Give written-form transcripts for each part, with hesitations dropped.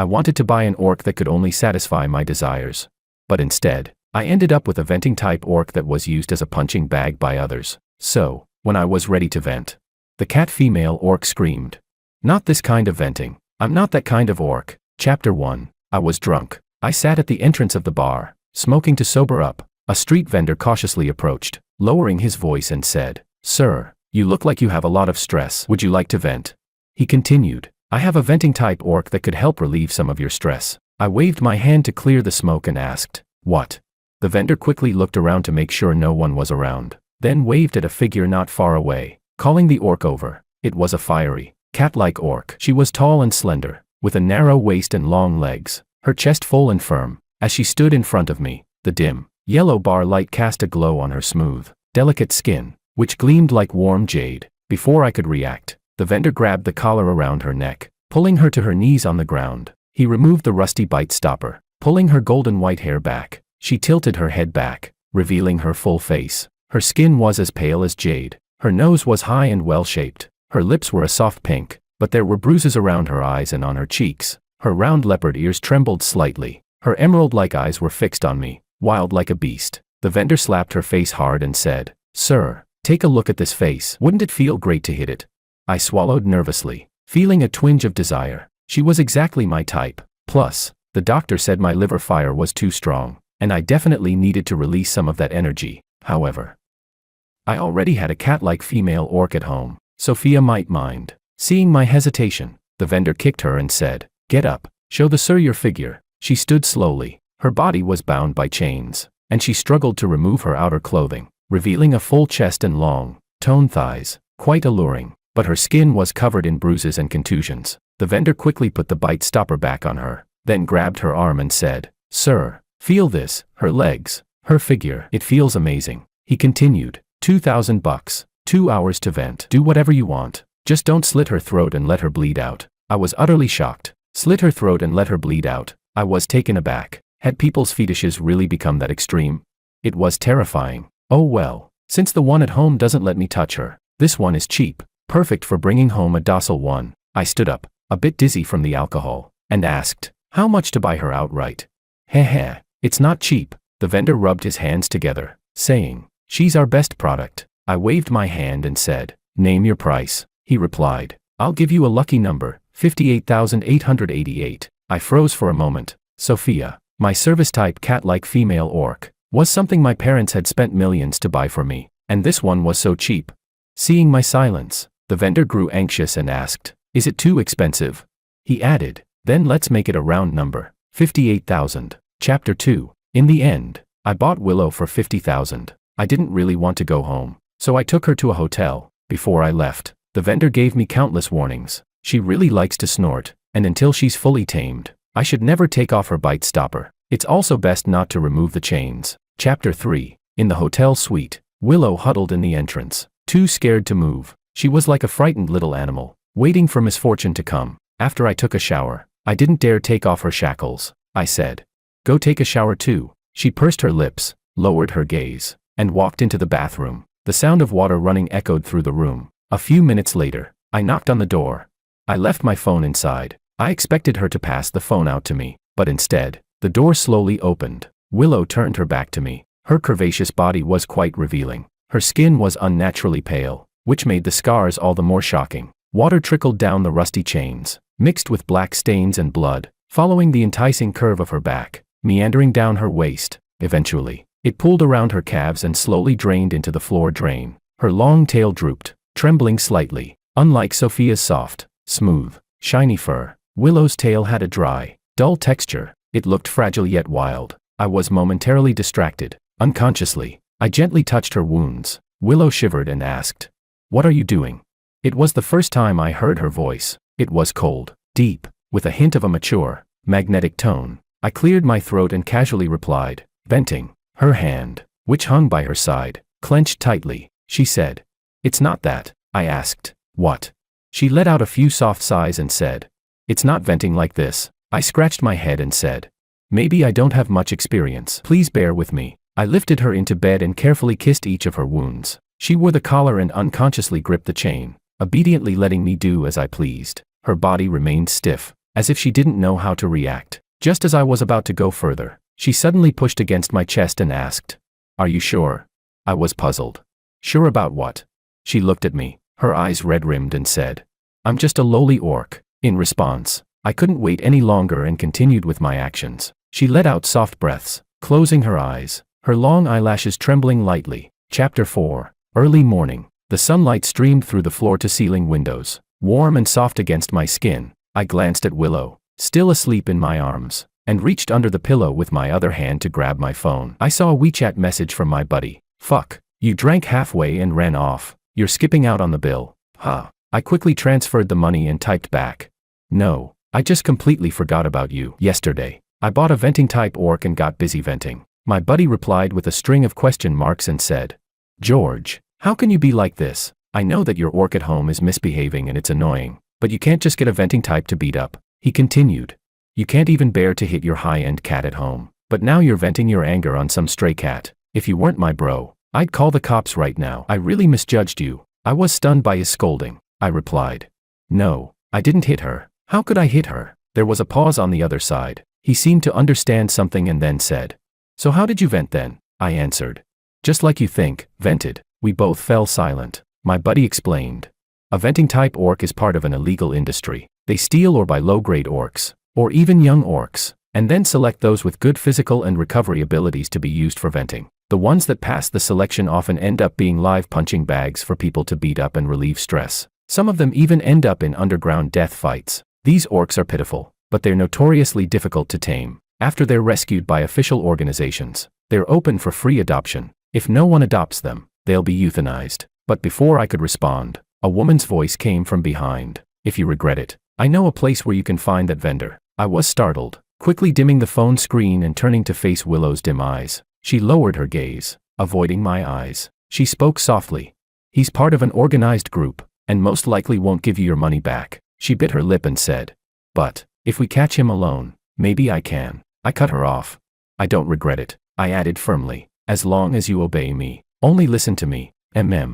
I wanted to buy an orc that could only satisfy my desires. But instead, I ended up with a venting type orc that was used as a punching bag by others. So, when I was ready to vent, the cat female orc screamed. Not this kind of venting. I'm not that kind of orc. Chapter 1. I was drunk. I sat at the entrance of the bar, smoking to sober up. A street vendor cautiously approached, lowering his voice and said, "Sir, you look like you have a lot of stress. Would you like to vent?" He continued, "I have a venting type orc that could help relieve some of your stress." I waved my hand to clear the smoke and asked, "What?" The vendor quickly looked around to make sure no one was around, then waved at a figure not far away, calling the orc over. It was a fiery, cat-like orc. She was tall and slender, with a narrow waist and long legs, her chest full and firm. As she stood in front of me, the dim, yellow bar light cast a glow on her smooth, delicate skin, which gleamed like warm jade. Before I could react, the vendor grabbed the collar around her neck, pulling her to her knees on the ground. He removed the rusty bite stopper, pulling her golden white hair back. She tilted her head back, revealing her full face. Her skin was as pale as jade. Her nose was high and well-shaped. Her lips were a soft pink, but there were bruises around her eyes and on her cheeks. Her round leopard ears trembled slightly. Her emerald-like eyes were fixed on me, wild like a beast. The vendor slapped her face hard and said, "Sir, take a look at this face. Wouldn't it feel great to hit it?" I swallowed nervously, feeling a twinge of desire. She was exactly my type. Plus, the doctor said my liver fire was too strong, and I definitely needed to release some of that energy. However, I already had a cat-like female orc at home. Sophia might mind. Seeing my hesitation, the vendor kicked her and said, "Get up, show the sir your figure." She stood slowly. Her body was bound by chains, and she struggled to remove her outer clothing, revealing a full chest and long, toned thighs, quite alluring, but her skin was covered in bruises and contusions. The vendor quickly put the bite stopper back on her, then grabbed her arm and said, "Sir, feel this, her legs, her figure. It feels amazing." He continued, $2,000, 2 hours to vent. Do whatever you want. Just don't slit her throat and let her bleed out." I was utterly shocked. Slit her throat and let her bleed out. I was taken aback. Had people's fetishes really become that extreme? It was terrifying. Oh well, since the one at home doesn't let me touch her, this one is cheap, perfect for bringing home a docile one. I stood up, a bit dizzy from the alcohol, and asked, "How much to buy her outright?" "Heh, it's not cheap." The vendor rubbed his hands together, saying, "She's our best product." I waved my hand and said, "Name your price." He replied, "I'll give you a lucky number, 58,888. I froze for a moment. Sophia, my service-type cat-like female orc, was something my parents had spent millions to buy for me, and this one was so cheap. Seeing my silence, the vendor grew anxious and asked, "Is it too expensive?" He added, "Then let's make it a round number, 58,000. Chapter 2. In the end, I bought Willow for 50,000. I didn't really want to go home, so I took her to a hotel. Before I left, the vendor gave me countless warnings. She really likes to snort, and until she's fully tamed, I should never take off her bite stopper. It's also best not to remove the chains. Chapter 3. In the hotel suite, Willow huddled in the entrance, too scared to move. She was like a frightened little animal, waiting for misfortune to come. After I took a shower, I didn't dare take off her shackles. I said, "Go take a shower too." She pursed her lips, lowered her gaze, and walked into the bathroom. The sound of water running echoed through the room. A few minutes later, I knocked on the door. I left my phone inside. I expected her to pass the phone out to me, but instead, the door slowly opened. Willow turned her back to me. Her curvaceous body was quite revealing. Her skin was unnaturally pale, which made the scars all the more shocking. Water trickled down the rusty chains, mixed with black stains and blood, following the enticing curve of her back, meandering down her waist. Eventually, it pooled around her calves and slowly drained into the floor drain. Her long tail drooped, trembling slightly. Unlike Sophia's soft, smooth, shiny fur, Willow's tail had a dry, dull texture. It looked fragile yet wild. I was momentarily distracted. Unconsciously, I gently touched her wounds. Willow shivered and asked, "What are you doing?" It was the first time I heard her voice. It was cold, deep, with a hint of a mature, magnetic tone. I cleared my throat and casually replied, "Venting." Her hand, which hung by her side, clenched tightly. She said, "It's not that." I asked, "What?" She let out a few soft sighs and said, "It's not venting like this." I scratched my head and said, "Maybe I don't have much experience. Please bear with me." I lifted her into bed and carefully kissed each of her wounds. She wore the collar and unconsciously gripped the chain, obediently letting me do as I pleased. Her body remained stiff, as if she didn't know how to react. Just as I was about to go further, she suddenly pushed against my chest and asked, "Are you sure?" I was puzzled. "Sure about what?" She looked at me, her eyes red-rimmed, and said, "I'm just a lowly orc." In response, I couldn't wait any longer and continued with my actions. She let out soft breaths, closing her eyes, her long eyelashes trembling lightly. Chapter 4. Early morning. The sunlight streamed through the floor-to-ceiling windows, warm and soft against my skin. I glanced at Willow, still asleep in my arms, and reached under the pillow with my other hand to grab my phone. I saw a WeChat message from my buddy. "Fuck, you drank halfway and ran off. You're skipping out on the bill. Huh." I quickly transferred the money and typed back, "No, I just completely forgot about you. Yesterday, I bought a venting type orc and got busy venting." My buddy replied with a string of question marks and said, "George, how can you be like this? I know that your orc at home is misbehaving and it's annoying, but you can't just get a venting type to beat up." He continued, "You can't even bear to hit your high-end cat at home, but now you're venting your anger on some stray cat. If you weren't my bro, I'd call the cops right now. I really misjudged you." I was stunned by his scolding. I replied, "No, I didn't hit her. How could I hit her?" There was a pause on the other side. He seemed to understand something and then said, "So how did you vent then?" I answered, "Just like you think, vented." We both fell silent. My buddy explained, "A venting type orc is part of an illegal industry. They steal or buy low-grade orcs, or even young orcs, and then select those with good physical and recovery abilities to be used for venting. The ones that pass the selection often end up being live punching bags for people to beat up and relieve stress. Some of them even end up in underground death fights. These orcs are pitiful, but they're notoriously difficult to tame. After they're rescued by official organizations, they're open for free adoption. If no one adopts them, they'll be euthanized." But before I could respond, a woman's voice came from behind. "If you regret it, I know a place where you can find that vendor." I was startled, quickly dimming the phone screen and turning to face Willow's dim eyes. She lowered her gaze, avoiding my eyes. She spoke softly. "He's part of an organized group, and most likely won't give you your money back." She bit her lip and said, "But, if we catch him alone, maybe I can." I cut her off. "I don't regret it," I added firmly, "as long as you obey me. Only listen to me."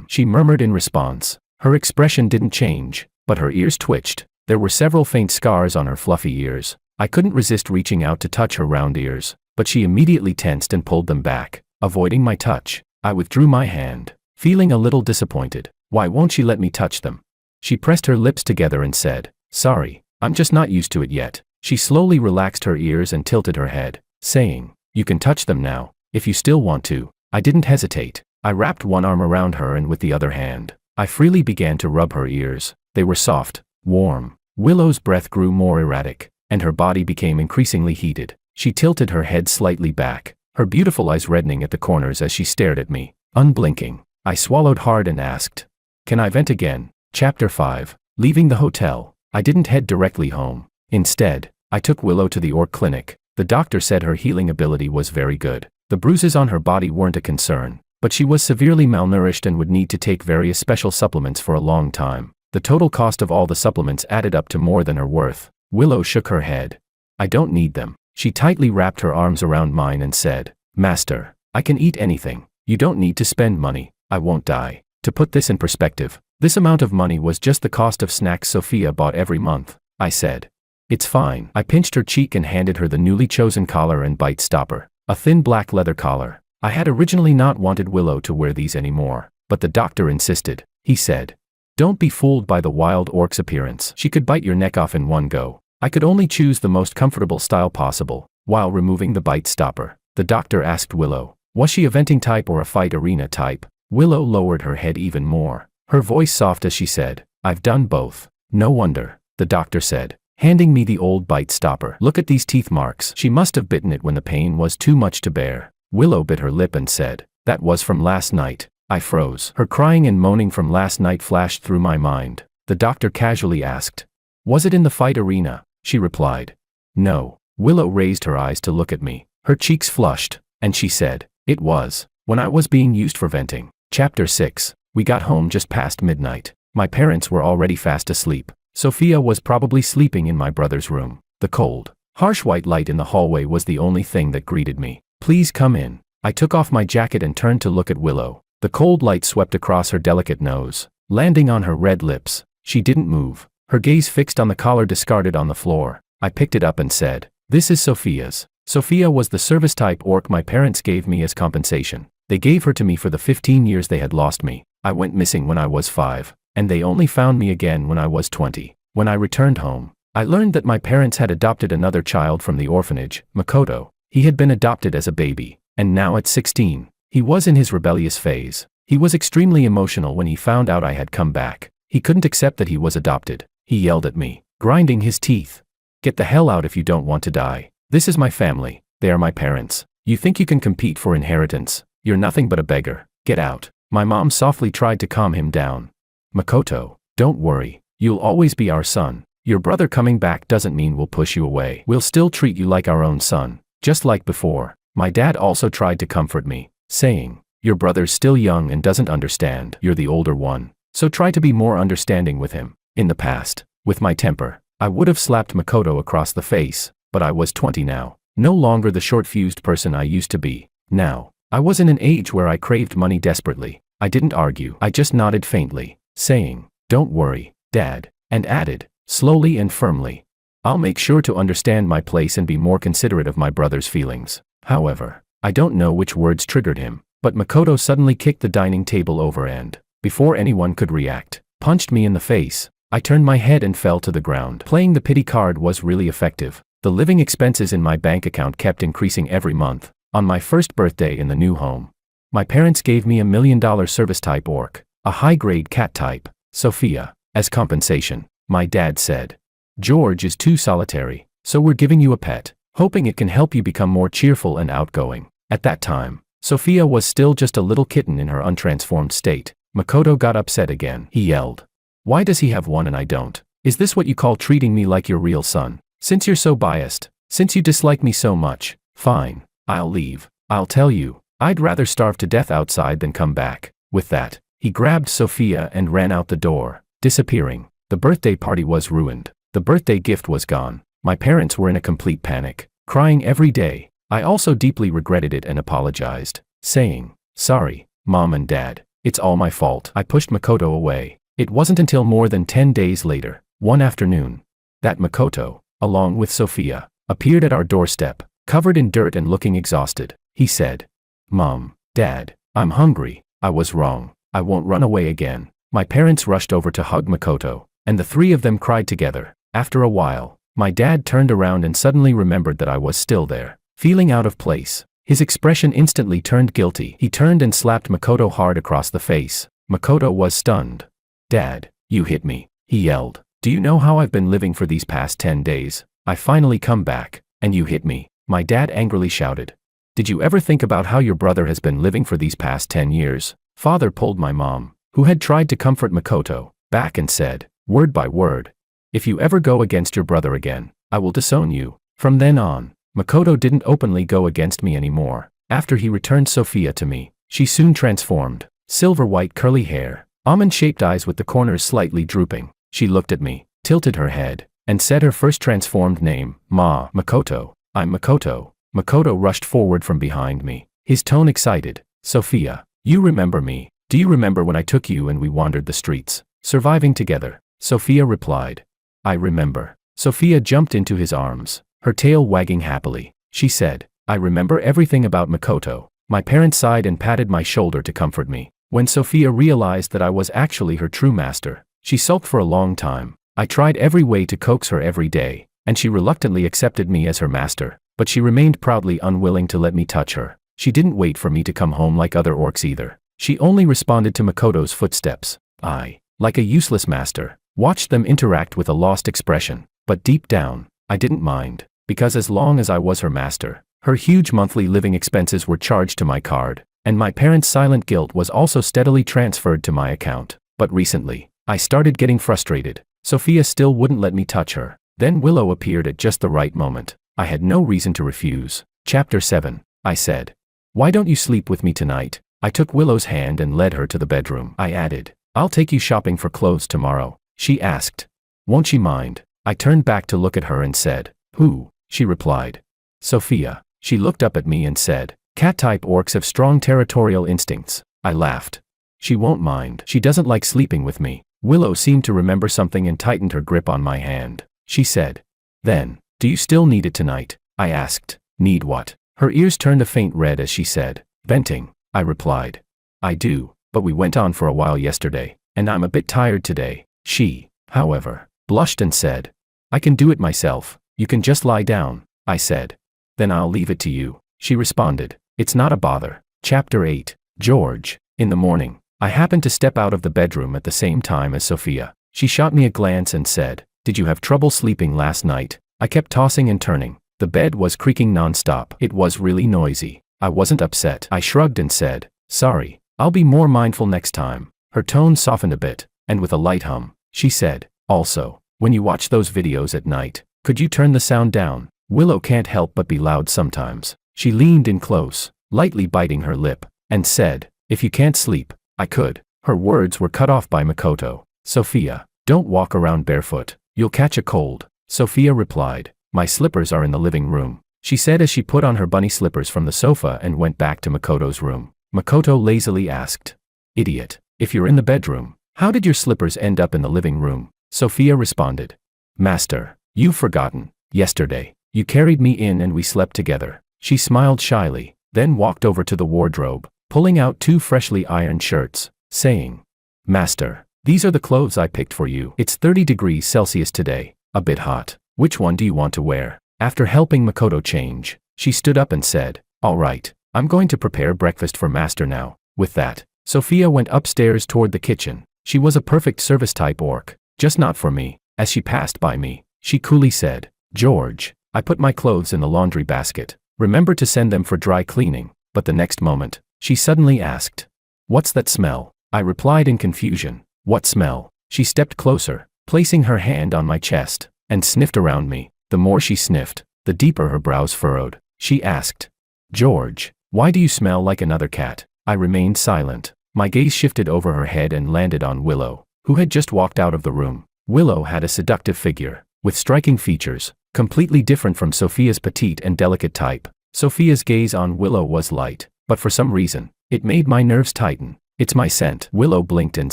She murmured in response. Her expression didn't change, but her ears twitched. There were several faint scars on her fluffy ears. I couldn't resist reaching out to touch her round ears, but she immediately tensed and pulled them back, avoiding my touch. I withdrew my hand, feeling a little disappointed. Why won't she let me touch them? She pressed her lips together and said, "Sorry, I'm just not used to it yet." She slowly relaxed her ears and tilted her head, saying, "You can touch them now, if you still want to." I didn't hesitate. I wrapped one arm around her and with the other hand, I freely began to rub her ears. They were soft, warm. Willow's breath grew more erratic, and her body became increasingly heated. She tilted her head slightly back, her beautiful eyes reddening at the corners as she stared at me, unblinking. I swallowed hard and asked, "Can I vent again?" Chapter 5. Leaving the hotel, I didn't head directly home. Instead, I took Willow to the orc clinic. The doctor said her healing ability was very good. The bruises on her body weren't a concern, but she was severely malnourished and would need to take various special supplements for a long time. The total cost of all the supplements added up to more than her worth. Willow shook her head. "I don't need them." She tightly wrapped her arms around mine and said, "Master, I can eat anything. You don't need to spend money. I won't die." To put this in perspective, this amount of money was just the cost of snacks Sophia bought every month. I said, "It's fine." I pinched her cheek and handed her the newly chosen collar and bite stopper, a thin black leather collar. I had originally not wanted Willow to wear these anymore, but the doctor insisted. He said, "Don't be fooled by the wild orc's appearance. She could bite your neck off in one go." I could only choose the most comfortable style possible, while removing the bite stopper. The doctor asked Willow, was she a venting type or a fight arena type? Willow lowered her head even more, her voice soft as she said, "I've done both." "No wonder," the doctor said, handing me the old bite stopper. "Look at these teeth marks. She must have bitten it when the pain was too much to bear." Willow bit her lip and said, "That was from last night." I froze. Her crying and moaning from last night flashed through my mind. The doctor casually asked, "Was it in the fight arena?" She replied, "No." Willow raised her eyes to look at me. Her cheeks flushed, and she said, "It was, when I was being used for venting." Chapter 6. We got home just past midnight. My parents were already fast asleep. Sophia was probably sleeping in my brother's room. The cold, harsh white light in the hallway was the only thing that greeted me. "Please come in." I took off my jacket and turned to look at Willow. The cold light swept across her delicate nose, landing on her red lips. She didn't move, her gaze fixed on the collar discarded on the floor. I picked it up and said, "This is Sophia's." Sophia was the service-type orc my parents gave me as compensation. They gave her to me for the 15 years they had lost me. I went missing when I was 5, and they only found me again when I was 20. When I returned home, I learned that my parents had adopted another child from the orphanage, Makoto. He had been adopted as a baby, and now at 16, he was in his rebellious phase. He was extremely emotional when he found out I had come back. He couldn't accept that he was adopted. He yelled at me, grinding his teeth. "Get the hell out if you don't want to die. This is my family. They are my parents. You think you can compete for inheritance? You're nothing but a beggar. Get out." My mom softly tried to calm him down. "Makoto, don't worry. You'll always be our son. Your brother coming back doesn't mean we'll push you away. We'll still treat you like our own son, just like before." My dad also tried to comfort me, saying, "Your brother's still young and doesn't understand. You're the older one, so try to be more understanding with him." In the past, with my temper, I would have slapped Makoto across the face, but I was 20 now, no longer the short-fused person I used to be. Now, I was in an age where I craved money desperately. I didn't argue. I just nodded faintly, saying, "Don't worry, Dad," and added, slowly and firmly, "I'll make sure to understand my place and be more considerate of my brother's feelings." However, I don't know which words triggered him, but Makoto suddenly kicked the dining table over and, before anyone could react, punched me in the face. I turned my head and fell to the ground. Playing the pity card was really effective. The living expenses in my bank account kept increasing every month. On my first birthday in the new home, my parents gave me $1 million service-type orc, a high-grade cat type, Sophia, as compensation. My dad said, "George is too solitary, so we're giving you a pet, hoping it can help you become more cheerful and outgoing." At that time, Sophia was still just a little kitten in her untransformed state. Makoto got upset again. He yelled, "Why does he have one and I don't? Is this what you call treating me like your real son? Since you're so biased, since you dislike me so much, fine, I'll leave. I'll tell you, I'd rather starve to death outside than come back." With that, he grabbed Sophia and ran out the door, disappearing. The birthday party was ruined. The birthday gift was gone. My parents were in a complete panic, crying every day. I also deeply regretted it and apologized, saying, "Sorry, Mom and Dad, it's all my fault." I pushed Makoto away. It wasn't until more than 10 days later, one afternoon, that Makoto, along with Sophia, appeared at our doorstep, covered in dirt and looking exhausted. He said, "Mom, Dad, I'm hungry. I was wrong. I won't run away again." My parents rushed over to hug Makoto, and the three of them cried together. After a while, my dad turned around and suddenly remembered that I was still there, feeling out of place. His expression instantly turned guilty. He turned and slapped Makoto hard across the face. Makoto was stunned. "Dad, you hit me," he yelled. "Do you know how I've been living for these past 10 days? I finally come back, and you hit me." My dad angrily shouted. "Did you ever think about how your brother has been living for these past 10 years? Father pulled my mom, who had tried to comfort Makoto, back and said, word by word, "If you ever go against your brother again, I will disown you." From then on, Makoto didn't openly go against me anymore. After he returned Sophia to me, she soon transformed. Silver-white curly hair, almond-shaped eyes with the corners slightly drooping. She looked at me, tilted her head, and said her first transformed name, "Ma." "Makoto, I'm Makoto." Makoto rushed forward from behind me, his tone excited. "Sophia, you remember me? Do you remember when I took you and we wandered the streets, surviving together?" Sophia replied, "I remember." Sophia jumped into his arms, her tail wagging happily. She said, "I remember everything about Makoto." My parents sighed and patted my shoulder to comfort me. When Sophia realized that I was actually her true master, she sulked for a long time. I tried every way to coax her every day, and she reluctantly accepted me as her master, but she remained proudly unwilling to let me touch her. She didn't wait for me to come home like other orcs either. She only responded to Makoto's footsteps. I, like a useless master, watched them interact with a lost expression, but deep down, I didn't mind, because as long as I was her master, her huge monthly living expenses were charged to my card, and my parents' silent guilt was also steadily transferred to my account. But recently, I started getting frustrated. Sophia still wouldn't let me touch her. Then Willow appeared at just the right moment. I had no reason to refuse. Chapter 7. I said, "Why don't you sleep with me tonight?" I took Willow's hand and led her to the bedroom. I added, "I'll take you shopping for clothes tomorrow." She asked, "Won't she mind?" I turned back to look at her and said, "Who?" She replied, "Sophia." She looked up at me and said, "Cat-type orcs have strong territorial instincts." I laughed. "She won't mind. She doesn't like sleeping with me." Willow seemed to remember something and tightened her grip on my hand. She said, "Then, do Do you still need it tonight? I asked. Need what? Her ears turned a faint red as she said. Venting, I replied. I do, but we went on for a while yesterday, and I'm a bit tired today. She, however, blushed and said, I can do it myself. You can just lie down, I said. Then I'll leave it to you, she responded. It's not a bother. Chapter 8. George. In the morning, I happened to step out of the bedroom at the same time as Sophia. She shot me a glance and said, Did you have trouble sleeping last night? I kept tossing and turning. The bed was creaking nonstop. It was really noisy. I wasn't upset. I shrugged and said, Sorry, I'll be more mindful next time. Her tone softened a bit, and with a light hum, she said, Also, when you watch those videos at night, could you turn the sound down? Willow can't help but be loud sometimes. She leaned in close, lightly biting her lip, and said, If you can't sleep, I could. Her words were cut off by Makoto. Sophia, don't walk around barefoot. You'll catch a cold. Sophia replied, My slippers are in the living room, she said as she put on her bunny slippers from the sofa and went back to Makoto's room. Makoto lazily asked, Idiot, if you're in the bedroom, how did your slippers end up in the living room? Sophia responded, Master, you've forgotten. Yesterday, you carried me in and we slept together. She smiled shyly, then walked over to the wardrobe, pulling out 2 freshly ironed shirts, saying, Master, these are the clothes I picked for you. It's 30 degrees Celsius today, a bit hot. Which one do you want to wear? After helping Makoto change, she stood up and said, All right, I'm going to prepare breakfast for Master now. With that, Sophia went upstairs toward the kitchen. She was a perfect service-type orc, just not for me. As she passed by me, she coolly said, George, I put my clothes in the laundry basket. Remember to send them for dry cleaning. But the next moment, she suddenly asked, What's that smell? I replied in confusion, What smell? She stepped closer, placing her hand on my chest, and sniffed around me. The more she sniffed, the deeper her brows furrowed. She asked, George, why do you smell like another cat? I remained silent. My gaze shifted over her head and landed on Willow, who had just walked out of the room. Willow had a seductive figure, with striking features, completely different from Sophia's petite and delicate type. Sophia's gaze on Willow was light, but for some reason, it made my nerves tighten. It's my scent. Willow blinked and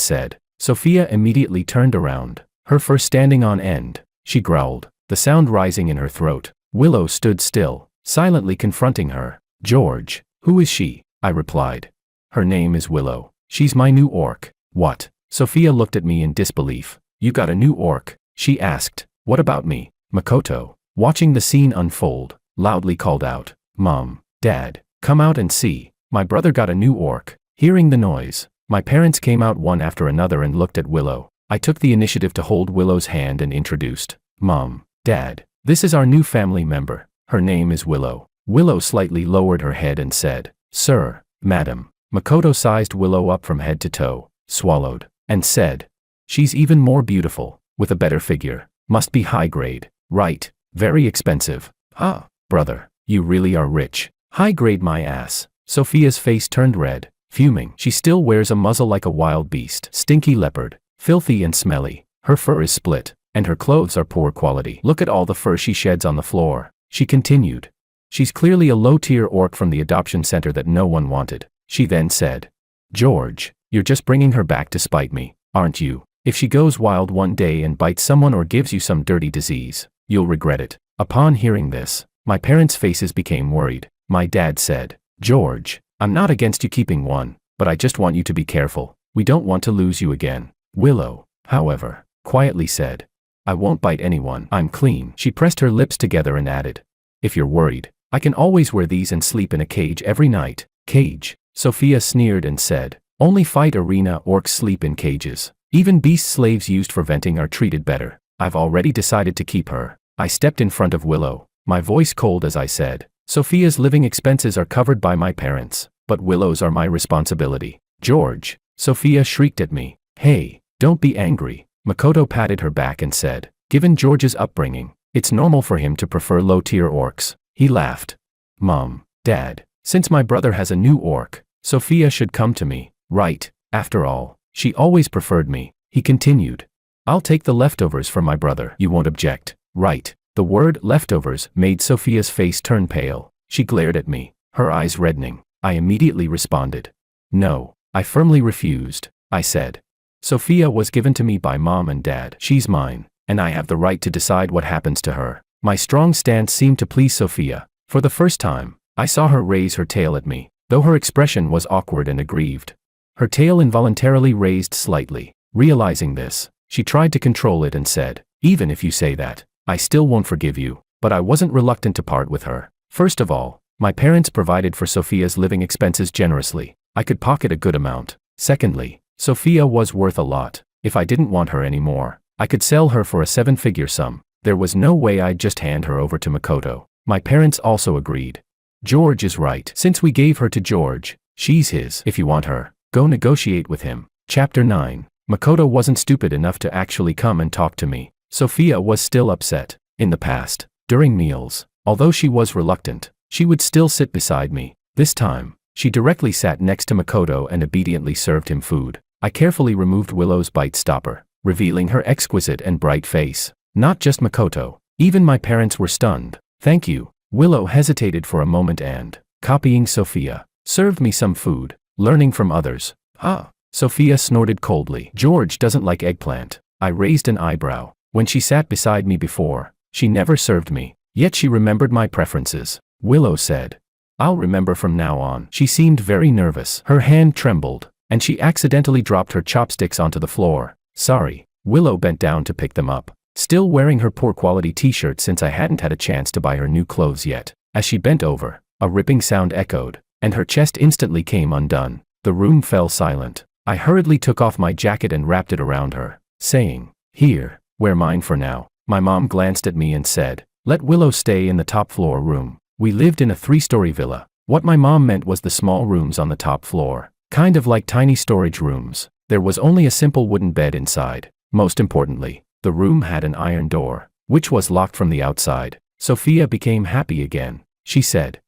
said. Sophia immediately turned around, her fur standing on end. She growled, the sound rising in her throat. Willow stood still, silently confronting her. George, who is she? I replied. Her name is Willow. She's my new orc. What? Sophia looked at me in disbelief. You got a new orc? She asked. What about me? Makoto, watching the scene unfold, loudly called out, Mom, Dad, come out and see. My brother got a new orc. Hearing the noise, my parents came out one after another and looked at Willow. I took the initiative to hold Willow's hand and introduced, Mom, Dad, this is our new family member. Her name is Willow. Willow slightly lowered her head and said, Sir, Madam. Makoto sized Willow up from head to toe, swallowed, and said, She's even more beautiful, with a better figure. Must be high grade, right? Very expensive. Ah, brother, you really are rich. High grade my ass. Sophia's face turned red, fuming. She still wears a muzzle like a wild beast. Stinky leopard, filthy and smelly. Her fur is split, and her clothes are poor quality. Look at all the fur she sheds on the floor. She continued. She's clearly a low-tier orc from the adoption center that no one wanted. She then said, George, you're just bringing her back to spite me, aren't you? If she goes wild one day and bites someone or gives you some dirty disease, you'll regret it. Upon hearing this, my parents' faces became worried. My dad said, George, I'm not against you keeping one, but I just want you to be careful. We don't want to lose you again. Willow, however, quietly said, I won't bite anyone. I'm clean. She pressed her lips together and added, If you're worried, I can always wear these and sleep in a cage every night. Cage? Sophia sneered and said, Only fight arena orcs sleep in cages. Even beast slaves used for venting are treated better. I've already decided to keep her. I stepped in front of Willow, my voice cold as I said, Sophia's living expenses are covered by my parents, but Willow's are my responsibility. George, Sophia shrieked at me. Hey, don't be angry. Makoto patted her back and said, Given George's upbringing, it's normal for him to prefer low-tier orcs. He laughed. Mom, Dad, since my brother has a new orc, Sophia should come to me, right? After all, she always preferred me. He continued. I'll take the leftovers for my brother. You won't object, right? The word leftovers made Sophia's face turn pale. She glared at me, her eyes reddening. I immediately responded. No, I firmly refused. I said. Sophia was given to me by Mom and Dad. She's mine, and I have the right to decide what happens to her. My strong stance seemed to please Sophia. For the first time, I saw her raise her tail at me, though her expression was awkward and aggrieved. Her tail involuntarily raised slightly. Realizing this, she tried to control it and said, "Even if you say that, I still won't forgive you." But I wasn't reluctant to part with her. First of all, my parents provided for Sophia's living expenses generously. I could pocket a good amount. Secondly, Sophia was worth a lot. If I didn't want her anymore, I could sell her for a 7-figure sum. There was no way I'd just hand her over to Makoto. My parents also agreed. George is right. Since we gave her to George, she's his. If you want her, go negotiate with him. Chapter 9. Makoto wasn't stupid enough to actually come and talk to me. Sophia was still upset. In the past, during meals, although she was reluctant, she would still sit beside me. This time, she directly sat next to Makoto and obediently served him food. I carefully removed Willow's bite stopper, revealing her exquisite and bright face. Not just Makoto, even my parents were stunned. "Thank you." Willow hesitated for a moment and, copying Sophia, served me some food, learning from others. "Ah." Sophia snorted coldly. "George doesn't like eggplant." I raised an eyebrow. When she sat beside me before, she never served me, yet she remembered my preferences. Willow said, "I'll remember from now on." She seemed very nervous. Her hand trembled, and she accidentally dropped her chopsticks onto the floor. "Sorry." Willow bent down to pick them up, still wearing her poor quality t-shirt since I hadn't had a chance to buy her new clothes yet. As she bent over, a ripping sound echoed, and her chest instantly came undone. The room fell silent. I hurriedly took off my jacket and wrapped it around her, saying, "Here, wear mine for now." My mom glanced at me and said, "Let Willow stay in the top floor room." We lived in a 3-story villa. What my mom meant was the small rooms on the top floor, kind of like tiny storage rooms. There was only a simple wooden bed inside. Most importantly, the room had an iron door, which was locked from the outside. Sophia became happy again. She said,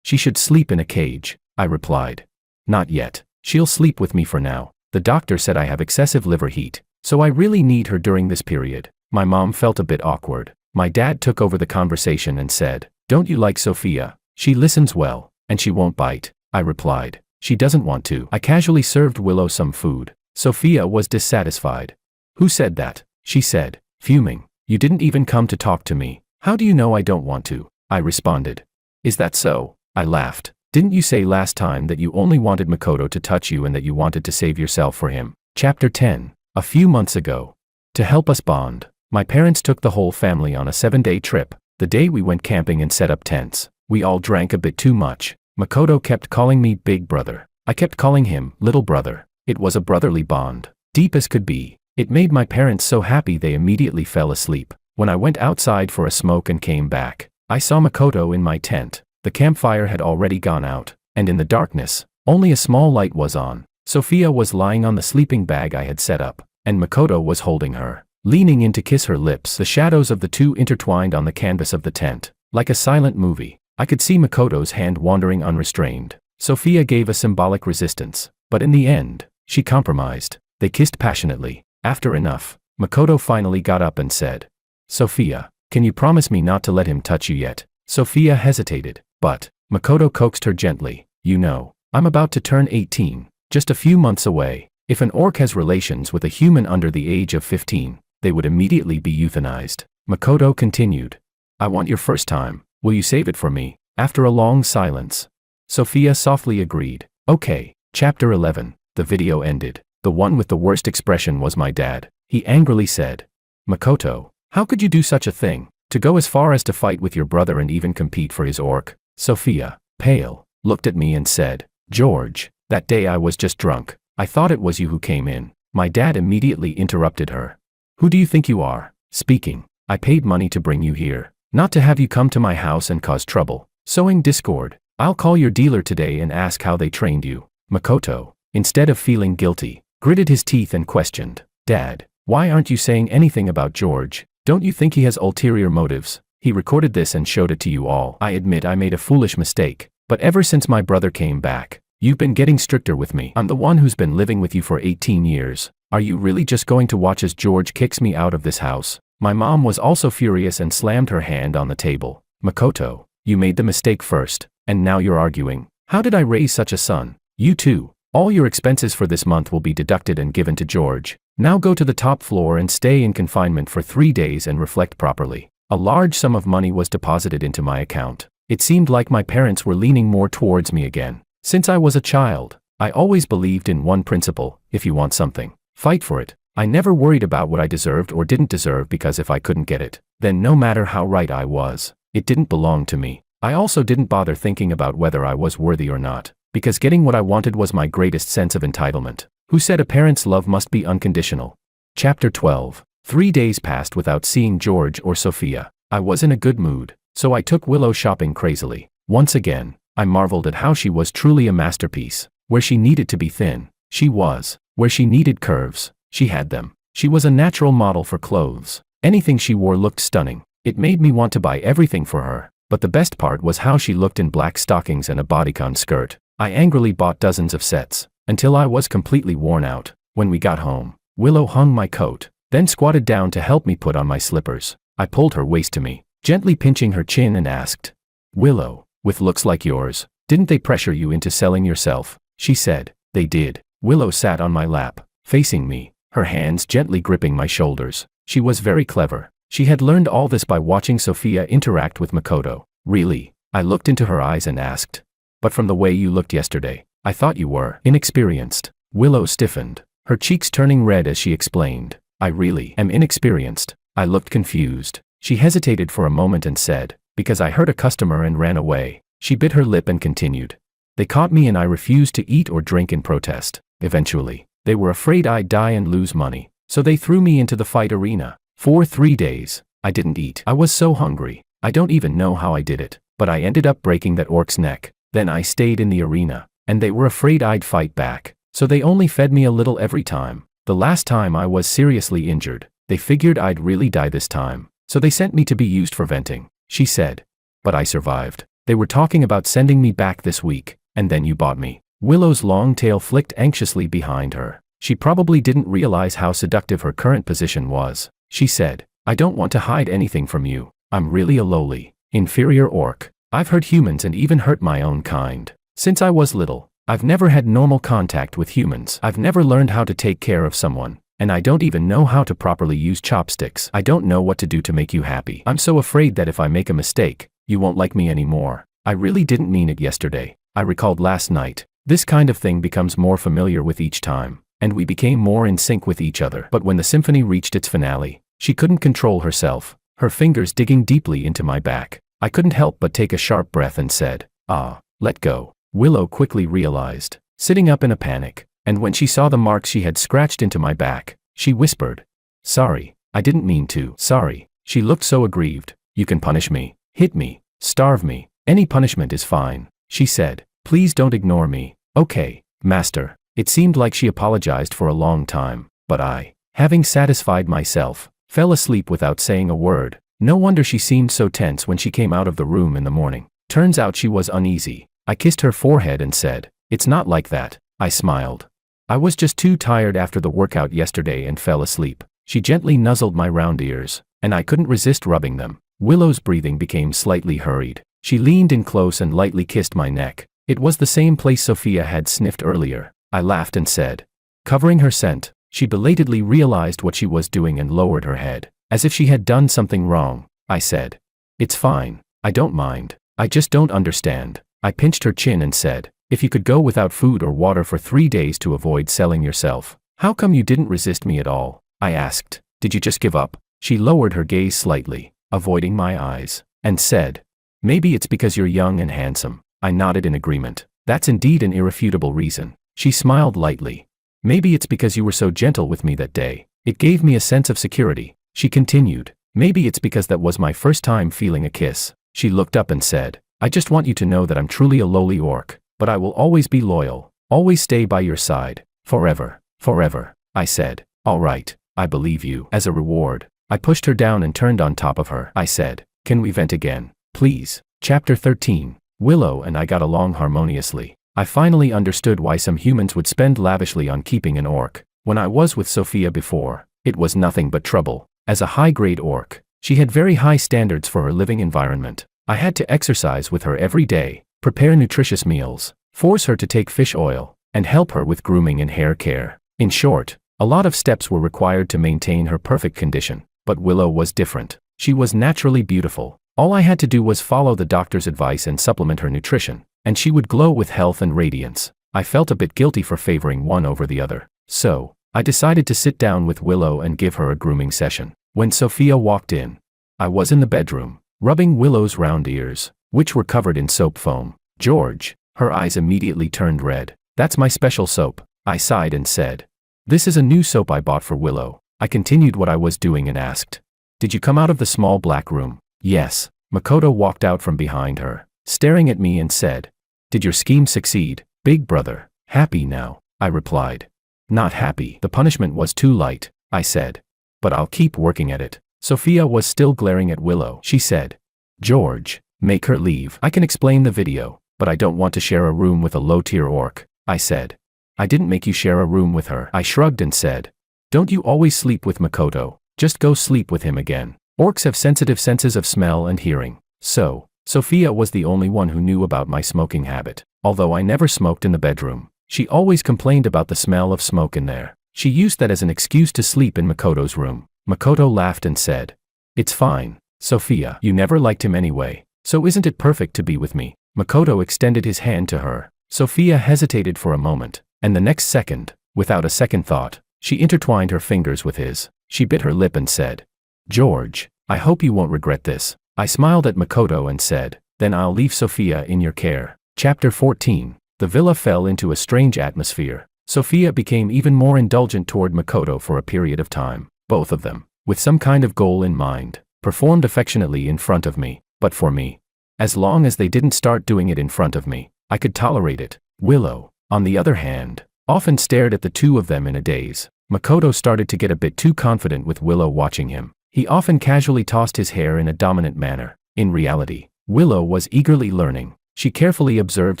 She should sleep in a cage." I replied, "Not yet. She'll sleep with me for now. The doctor said I have excessive liver heat, so I really need her during this period." My mom felt a bit awkward. My dad took over the conversation and said, "Don't you like Sophia? She listens well, and she won't bite." I replied, "She doesn't want to." I casually served Willow some food. Sophia was dissatisfied. "Who said that?" she said, fuming. "You didn't even come to talk to me. How do you know I don't want to?" I responded. "Is that so?" I laughed. "Didn't you say last time that you only wanted Makoto to touch you and that you wanted to save yourself for him?" Chapter 10. A few months ago. To help us bond, my parents took the whole family on a 7-day trip. The day we went camping and set up tents, we all drank a bit too much. Makoto kept calling me big brother. I kept calling him little brother. It was a brotherly bond, deep as could be. It made my parents so happy they immediately fell asleep. When I went outside for a smoke and came back, I saw Makoto in my tent. The campfire had already gone out, and in the darkness, only a small light was on. Sophia was lying on the sleeping bag I had set up, and Makoto was holding her, leaning in to kiss her lips. The shadows of the two intertwined on the canvas of the tent, like a silent movie. I could see Makoto's hand wandering unrestrained. Sophia gave a symbolic resistance, but in the end, she compromised. They kissed passionately. After enough, Makoto finally got up and said, "Sophia, can you promise me not to let him touch you yet?" Sophia hesitated, but Makoto coaxed her gently. "You know, I'm about to turn 18, just a few months away. If an orc has relations with a human under the age of 15, they would immediately be euthanized." Makoto continued, "I want your first time. Will you save it for me?" After a long silence, Sophia softly agreed. "Okay." Chapter 11. The video ended. The one with the worst expression was my dad. He angrily said, "Makoto, how could you do such a thing? To go as far as to fight with your brother and even compete for his orc?" Sophia, pale, looked at me and said, "George, that day I was just drunk. I thought it was you who came in." My dad immediately interrupted her. "Who do you think you are, speaking? I paid money to bring you here, not to have you come to my house and cause trouble, sowing discord. I'll call your dealer today and ask how they trained you." Makoto, instead of feeling guilty, gritted his teeth and questioned, "Dad, why aren't you saying anything about George? Don't you think he has ulterior motives? He recorded this and showed it to you all." I admit I made a foolish mistake, but ever since my brother came back, you've been getting stricter with me. I'm the one who's been living with you for 18 years. Are you really just going to watch as George kicks me out of this house? My mom was also furious and slammed her hand on the table. "Makoto, you made the mistake first, and now you're arguing. How did I raise such a son? You too. All your expenses for this month will be deducted and given to George. Now go to the top floor and stay in confinement for 3 days and reflect properly. A large sum of money was deposited into my account. It seemed like my parents were leaning more towards me again. Since I was a child, I always believed in one principle: if you want something, fight for it. I never worried about what I deserved or didn't deserve, because if I couldn't get it, then no matter how right I was, it didn't belong to me. I also didn't bother thinking about whether I was worthy or not, because getting what I wanted was my greatest sense of entitlement. Who said a parent's love must be unconditional? Chapter 12. 3 days passed without seeing George or Sophia. I was in a good mood, so I took Willow shopping crazily. Once again, I marveled at how she was truly a masterpiece. Where she needed to be thin, she was. Where she needed curves, she had them. She was a natural model for clothes. Anything she wore looked stunning. It made me want to buy everything for her. But the best part was how she looked in black stockings and a bodycon skirt. I angrily bought dozens of sets, until I was completely worn out. When we got home, Willow hung my coat, then squatted down to help me put on my slippers. I pulled her waist to me, gently pinching her chin, and asked, "Willow, with looks like yours, didn't they pressure you into selling yourself?" She said, "They did." Willow sat on my lap, facing me, her hands gently gripping my shoulders. She was very clever. She had learned all this by watching Sophia interact with Makoto. "Really?" I looked into her eyes and asked. "But from the way you looked yesterday, I thought you were inexperienced." Willow stiffened, her cheeks turning red as she explained, "I really am inexperienced." I looked confused. She hesitated for a moment and said, "Because I hurt a customer and ran away." She bit her lip and continued, "They caught me and I refused to eat or drink in protest. Eventually, they were afraid I'd die and lose money, so they threw me into the fight arena. For 3 days, I didn't eat. I was so hungry. I don't even know how I did it, but I ended up breaking that orc's neck. Then I stayed in the arena, and they were afraid I'd fight back, so they only fed me a little every time. The last time I was seriously injured, they figured I'd really die this time, so they sent me to be used for venting." She said, "But I survived. They were talking about sending me back this week, and then you bought me." Willow's long tail flicked anxiously behind her. She probably didn't realize how seductive her current position was. She said, "I don't want to hide anything from you. I'm really a lowly, inferior orc. I've hurt humans and even hurt my own kind. Since I was little, I've never had normal contact with humans. I've never learned how to take care of someone, and I don't even know how to properly use chopsticks. I don't know what to do to make you happy. I'm so afraid that if I make a mistake, you won't like me anymore. I really didn't mean it yesterday." I recalled last night. This kind of thing becomes more familiar with each time, and we became more in sync with each other. But when the symphony reached its finale, she couldn't control herself, her fingers digging deeply into my back. I couldn't help but take a sharp breath and said, "Ah, let go." Willow quickly realized, sitting up in a panic, and when she saw the marks she had scratched into my back, she whispered, "Sorry, I didn't mean to." "Sorry." She looked so aggrieved. "You can punish me, hit me, starve me. Any punishment is fine," she said. "Please don't ignore me." "Okay, master." It seemed like she apologized for a long time, but I, having satisfied myself, fell asleep without saying a word. No wonder she seemed so tense when she came out of the room in the morning. Turns out she was uneasy. I kissed her forehead and said, "It's not like that." I smiled. "I was just too tired after the workout yesterday and fell asleep." She gently nuzzled my round ears, and I couldn't resist rubbing them. Willow's breathing became slightly hurried. She leaned in close and lightly kissed my neck. It was the same place Sophia had sniffed earlier. I laughed and said, covering her scent. She belatedly realized what she was doing and lowered her head, as if she had done something wrong. I said, "It's fine. I don't mind. I just don't understand." I pinched her chin and said, "If you could go without food or water for 3 days to avoid selling yourself, how come you didn't resist me at all?" I asked. "Did you just give up?" She lowered her gaze slightly, avoiding my eyes, and said, "Maybe it's because you're young and handsome." I nodded in agreement. "That's indeed an irrefutable reason." She smiled lightly. "Maybe it's because you were so gentle with me that day. It gave me a sense of security." She continued, "Maybe it's because that was my first time feeling a kiss." She looked up and said, "I just want you to know that I'm truly a lowly orc, but I will always be loyal, always stay by your side, forever, forever." I said, "All right, I believe you." As a reward, I pushed her down and turned on top of her. I said, "Can we vent again, please?" Chapter 13. Willow and I got along harmoniously. I finally understood why some humans would spend lavishly on keeping an orc. When I was with Sophia before, it was nothing but trouble. As a high-grade orc, she had very high standards for her living environment. I had to exercise with her every day, prepare nutritious meals, force her to take fish oil, and help her with grooming and hair care. In short, a lot of steps were required to maintain her perfect condition. But Willow was different. She was naturally beautiful. All I had to do was follow the doctor's advice and supplement her nutrition, and she would glow with health and radiance. I felt a bit guilty for favoring one over the other. So, I decided to sit down with Willow and give her a grooming session. When Sophia walked in, I was in the bedroom, rubbing Willow's round ears, which were covered in soap foam. "George," her eyes immediately turned red. "That's my special soap," I sighed and said. "This is a new soap I bought for Willow." I continued what I was doing and asked, "Did you come out of the small black room?" "Yes." Makoto walked out from behind her, staring at me and said, "Did your scheme succeed, big brother?" "Happy now," I replied. "Not happy. The punishment was too light," I said. "But I'll keep working at it." Sophia was still glaring at Willow. She said, "George, make her leave. I can explain the video, but I don't want to share a room with a low-tier orc," I said. "I didn't make you share a room with her," I shrugged and said. "Don't you always sleep with Makoto? Just go sleep with him again." Orcs have sensitive senses of smell and hearing. So, Sophia was the only one who knew about my smoking habit. Although I never smoked in the bedroom, she always complained about the smell of smoke in there. She used that as an excuse to sleep in Makoto's room. Makoto laughed and said, "It's fine, Sophia. You never liked him anyway, so isn't it perfect to be with me?" Makoto extended his hand to her. Sophia hesitated for a moment, and the next second, without a second thought, she intertwined her fingers with his. She bit her lip and said, "George, I hope you won't regret this." I smiled at Makoto and said, "Then I'll leave Sophia in your care." Chapter 14. The villa fell into a strange atmosphere. Sophia became even more indulgent toward Makoto for a period of time. Both of them, with some kind of goal in mind, performed affectionately in front of me. But for me, as long as they didn't start doing it in front of me, I could tolerate it. Willow, on the other hand, often stared at the two of them in a daze. Makoto started to get a bit too confident with Willow watching him. He often casually tossed his hair in a dominant manner. In reality, Willow was eagerly learning. She carefully observed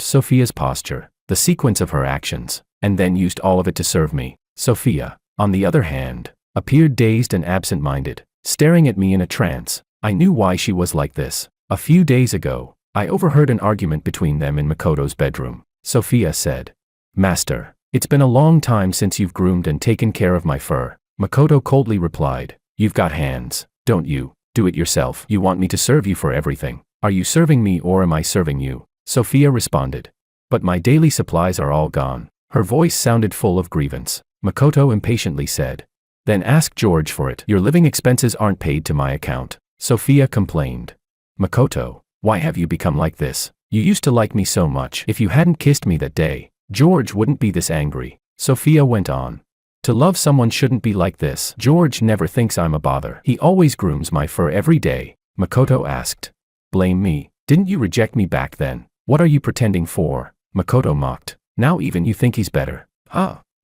Sophia's posture, the sequence of her actions, and then used all of it to serve me. Sophia, on the other hand, appeared dazed and absent-minded, staring at me in a trance. I knew why she was like this. A few days ago, I overheard an argument between them in Makoto's bedroom. Sophia said, "Master, it's been a long time since you've groomed and taken care of my fur." Makoto coldly replied, "You've got hands, don't you? Do it yourself. You want me to serve you for everything. Are you serving me or am I serving you?" Sophia responded, "But my daily supplies are all gone." Her voice sounded full of grievance. Makoto impatiently said, "Then ask George for it. Your living expenses aren't paid to my account." Sophia complained. "Makoto, why have you become like this? You used to like me so much. If you hadn't kissed me that day, George wouldn't be this angry." Sophia went on. "To love someone shouldn't be like this. George never thinks I'm a bother. He always grooms my fur every day." Makoto asked, "Blame me? Didn't you reject me back then? What are you pretending for?" Makoto mocked. "Now even you think he's better?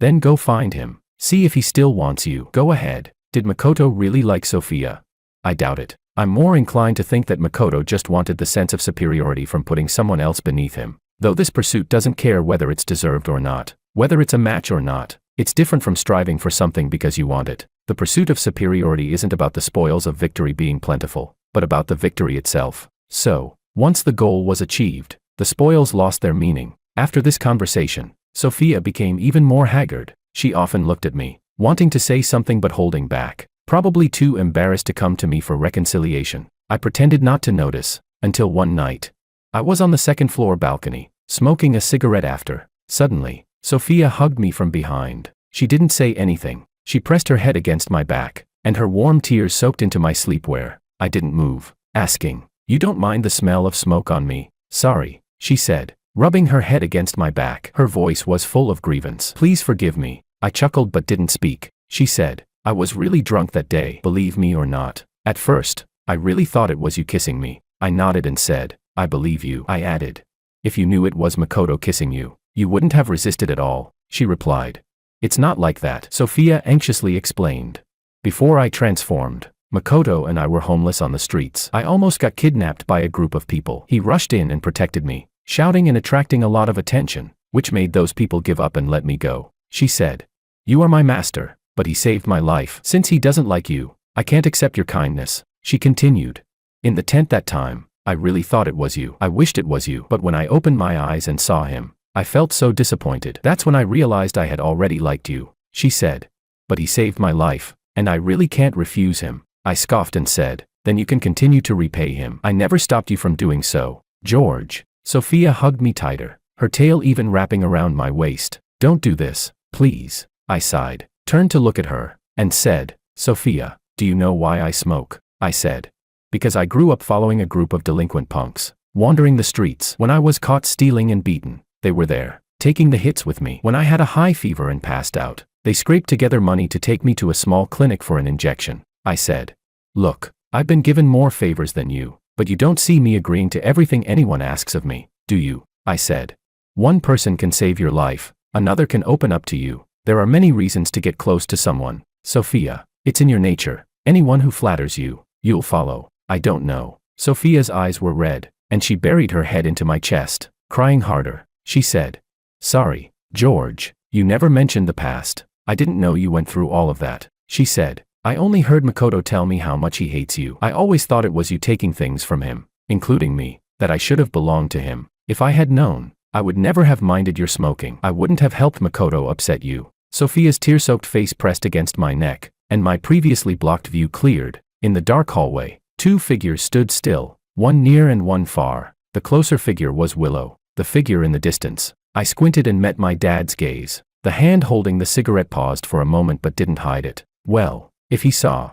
Then go find him. See if he still wants you. Go ahead." Did Makoto really like Sophia? I doubt it. I'm more inclined to think that Makoto just wanted the sense of superiority from putting someone else beneath him. Though this pursuit doesn't care whether it's deserved or not, whether it's a match or not, it's different from striving for something because you want it. The pursuit of superiority isn't about the spoils of victory being plentiful, but about the victory itself. So, once the goal was achieved, the spoils lost their meaning. After this conversation, Sophia became even more haggard. She often looked at me, wanting to say something but holding back, probably too embarrassed to come to me for reconciliation. I pretended not to notice, until one night. I was on the second-floor balcony, smoking a cigarette after. Suddenly, Sophia hugged me from behind. She didn't say anything. She pressed her head against my back, and her warm tears soaked into my sleepwear. I didn't move, asking, "You don't mind the smell of smoke on me?" "Sorry," she said, rubbing her head against my back. Her voice was full of grievance. "Please forgive me." I chuckled but didn't speak. She said, "I was really drunk that day, believe me or not. At first, I really thought it was you kissing me." I nodded and said, "I believe you." I added, "If you knew it was Makoto kissing you, you wouldn't have resisted at all." She replied, "It's not like that," Sophia anxiously explained. "Before I transformed, Makoto and I were homeless on the streets. I almost got kidnapped by a group of people. He rushed in and protected me, shouting and attracting a lot of attention, which made those people give up and let me go." She said, "You are my master, but he saved my life. Since he doesn't like you, I can't accept your kindness." She continued, "In the tent that time, I really thought it was you. I wished it was you. But when I opened my eyes and saw him, I felt so disappointed. That's when I realized I had already liked you." She said, "But he saved my life, and I really can't refuse him." I scoffed and said, then you can continue to repay him. I never stopped you from doing so, George. Sophia hugged me tighter, her tail even wrapping around my waist. Don't do this, please, I sighed, turned to look at her, and said, Sophia, do you know why I smoke? I said. Because I grew up following a group of delinquent punks, wandering the streets. When I was caught stealing and beaten, they were there, taking the hits with me. When I had a high fever and passed out, they scraped together money to take me to a small clinic for an injection. I said. Look, I've been given more favors than you, but you don't see me agreeing to everything anyone asks of me, do you? I said. One person can save your life, another can open up to you. There are many reasons to get close to someone, Sophia. It's in your nature. Anyone who flatters you, you'll follow. I don't know. Sophia's eyes were red, and she buried her head into my chest, crying harder. She said, Sorry, George, you never mentioned the past. I didn't know you went through all of that. She said, I only heard Makoto tell me how much he hates you. I always thought it was you taking things from him, including me, that I should have belonged to him. If I had known, I would never have minded your smoking. I wouldn't have helped Makoto upset you. Sophia's tear-soaked face pressed against my neck, and my previously blocked view cleared. In the dark hallway, two figures stood still, one near and one far. The closer figure was Willow, the figure in the distance. I squinted and met my dad's gaze. The hand holding the cigarette paused for a moment but didn't hide it. Well, if he saw.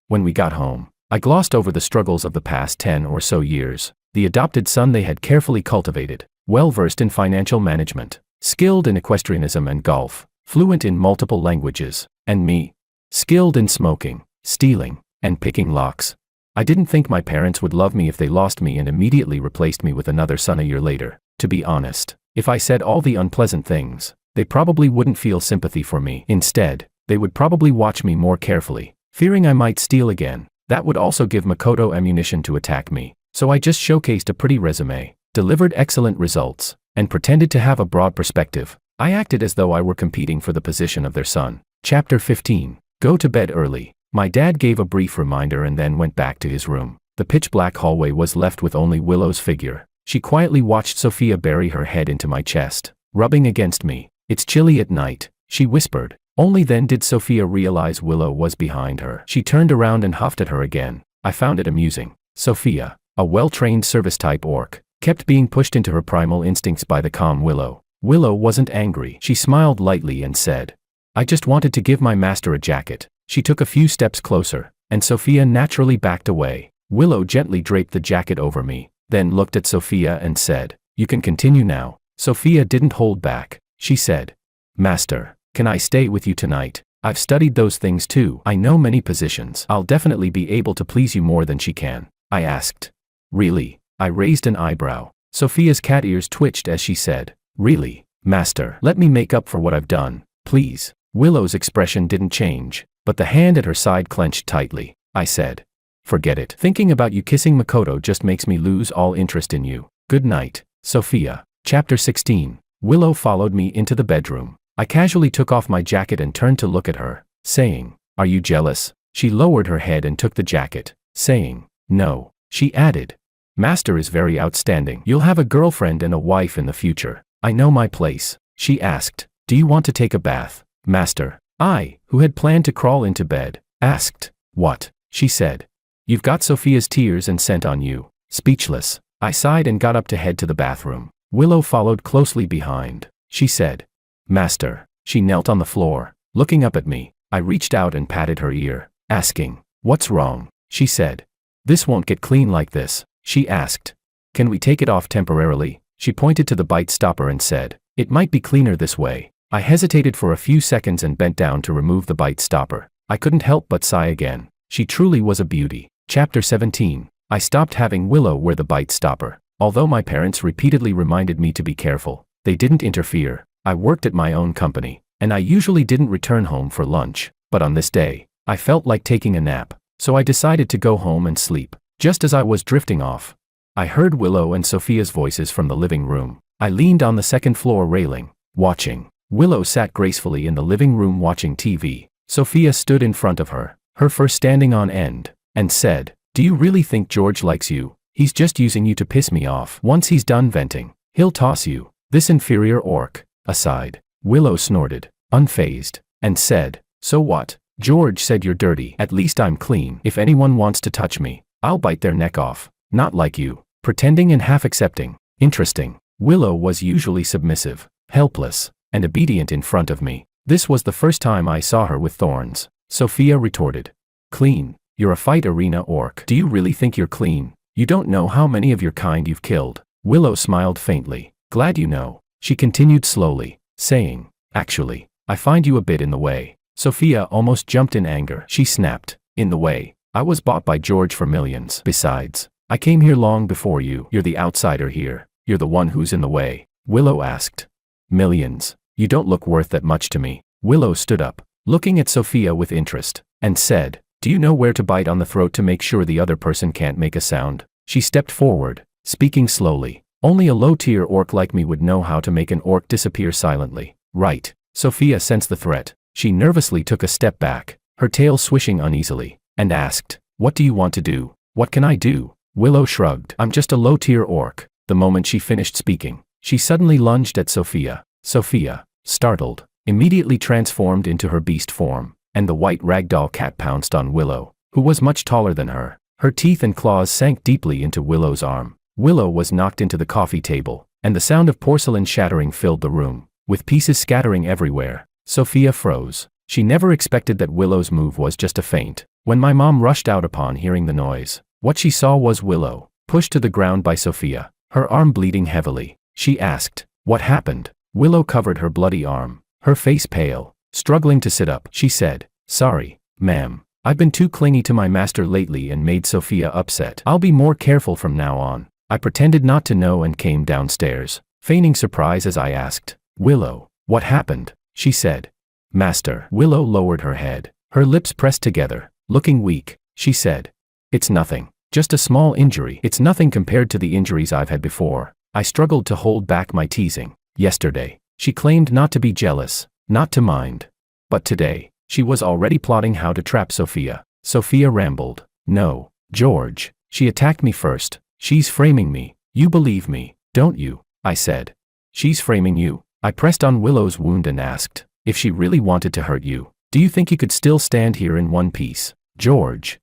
When we got home, I glossed over the struggles of the past 10 or so years. The adopted son they had carefully cultivated, well-versed in financial management, skilled in equestrianism and golf, fluent in multiple languages, and me, skilled in smoking, stealing, and picking locks. I didn't think my parents would love me if they lost me and immediately replaced me with another son a year later. To be honest, if I said all the unpleasant things, they probably wouldn't feel sympathy for me. Instead, they would probably watch me more carefully, fearing I might steal again. That would also give Makoto ammunition to attack me. So I just showcased a pretty resume, delivered excellent results, and pretended to have a broad perspective. I acted as though I were competing for the position of their son. Chapter 15. Go to bed early. My dad gave a brief reminder and then went back to his room. The pitch-black hallway was left with only Willow's figure. She quietly watched Sophia bury her head into my chest, rubbing against me. It's chilly at night, she whispered. Only then did Sophia realize Willow was behind her. She turned around and huffed at her again. I found it amusing. Sophia, a well-trained service-type orc, kept being pushed into her primal instincts by the calm Willow. Willow wasn't angry. She smiled lightly and said, I just wanted to give my master a jacket. She took a few steps closer, and Sophia naturally backed away. Willow gently draped the jacket over me, then looked at Sophia and said, You can continue now. Sophia didn't hold back. She said, Master, can I stay with you tonight? I've studied those things too. I know many positions. I'll definitely be able to please you more than she can. I asked. Really? I raised an eyebrow. Sophia's cat ears twitched as she said, Really, Master? Let me make up for what I've done, please. Willow's expression didn't change, but the hand at her side clenched tightly. I said, Forget it. Thinking about you kissing Makoto just makes me lose all interest in you. Good night, Sophia. Chapter 16. Willow followed me into the bedroom. I casually took off my jacket and turned to look at her, saying, Are you jealous? She lowered her head and took the jacket, saying, No. She added, Master is very outstanding. You'll have a girlfriend and a wife in the future. I know my place. She asked, Do you want to take a bath, Master? I, who had planned to crawl into bed, asked, What? She said, You've got Sophia's tears and scent on you. Speechless, I sighed and got up to head to the bathroom. Willow followed closely behind. She said, Master. She knelt on the floor, looking up at me. I reached out and patted her ear, asking, What's wrong? She said, This won't get clean like this. She asked, Can we take it off temporarily? She pointed to the bite stopper and said, It might be cleaner this way. I hesitated for a few seconds and bent down to remove the bite stopper. I couldn't help but sigh again. She truly was a beauty. Chapter 17. I stopped having Willow wear the bite stopper. Although my parents repeatedly reminded me to be careful, they didn't interfere. I worked at my own company, and I usually didn't return home for lunch. But on this day, I felt like taking a nap, so I decided to go home and sleep. Just as I was drifting off, I heard Willow and Sophia's voices from the living room. I leaned on the second floor railing, watching. Willow sat gracefully in the living room watching TV. Sophia stood in front of her, her fur standing on end, and said, Do you really think George likes you? He's just using you to piss me off. Once he's done venting, he'll toss you. This inferior orc. Aside. Willow snorted, unfazed, and said, So what? George said you're dirty. At least I'm clean. If anyone wants to touch me, I'll bite their neck off. Not like you. Pretending and half accepting. Interesting. Willow was usually submissive, helpless, and obedient in front of me. This was the first time I saw her with thorns. Sophia retorted. Clean? You're a fight arena orc. Do you really think you're clean? You don't know how many of your kind you've killed. Willow smiled faintly. Glad you know. She continued slowly, saying, actually, I find you a bit in the way. Sophia almost jumped in anger. She snapped. In the way? I was bought by George for millions. Besides, I came here long before you. You're the outsider here. You're the one who's in the way. Willow asked. Millions? You don't look worth that much to me. Willow stood up, looking at Sophia with interest, and said, do you know where to bite on the throat to make sure the other person can't make a sound? She stepped forward, speaking slowly. Only a low-tier orc like me would know how to make an orc disappear silently. Right. Sophia sensed the threat. She nervously took a step back, her tail swishing uneasily, and asked, what do you want to do? What can I do? Willow shrugged. I'm just a low-tier orc. The moment she finished speaking, she suddenly lunged at Sophia. Sophia, startled, immediately transformed into her beast form, and the white ragdoll cat pounced on Willow, who was much taller than her. Her teeth and claws sank deeply into Willow's arm. Willow was knocked into the coffee table, and the sound of porcelain shattering filled the room, with pieces scattering everywhere. Sophia froze. She never expected that Willow's move was just a feint. When my mom rushed out upon hearing the noise, what she saw was Willow, pushed to the ground by Sophia, her arm bleeding heavily. She asked, what happened? Willow covered her bloody arm, her face pale, struggling to sit up. She said, sorry, ma'am. I've been too clingy to my master lately and made Sophia upset. I'll be more careful from now on. I pretended not to know and came downstairs, feigning surprise as I asked, Willow, what happened? She said, Master. Willow lowered her head, her lips pressed together, looking weak. She said, it's nothing. Just a small injury. It's nothing compared to the injuries I've had before. I struggled to hold back my teasing. Yesterday, she claimed not to be jealous, not to mind. But today, she was already plotting how to trap Sophia. Sophia rambled. No, George. She attacked me first. She's framing me. You believe me, don't you? I said. She's framing you. I pressed on Willow's wound and asked, if she really wanted to hurt you, do you think you could still stand here in one piece, George?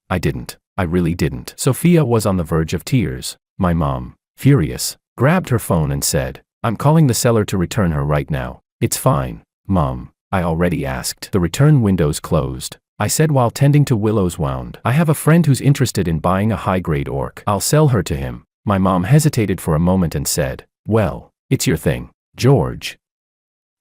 I didn't. I really didn't. Sophia was on the verge of tears. My mom, furious, grabbed her phone and said, I'm calling the seller to return her right now. It's fine, Mom. I already asked. The return window's closed, I said while tending to Willow's wound. I have a friend who's interested in buying a high-grade orc. I'll sell her to him. My mom hesitated for a moment and said, well, it's your thing, George.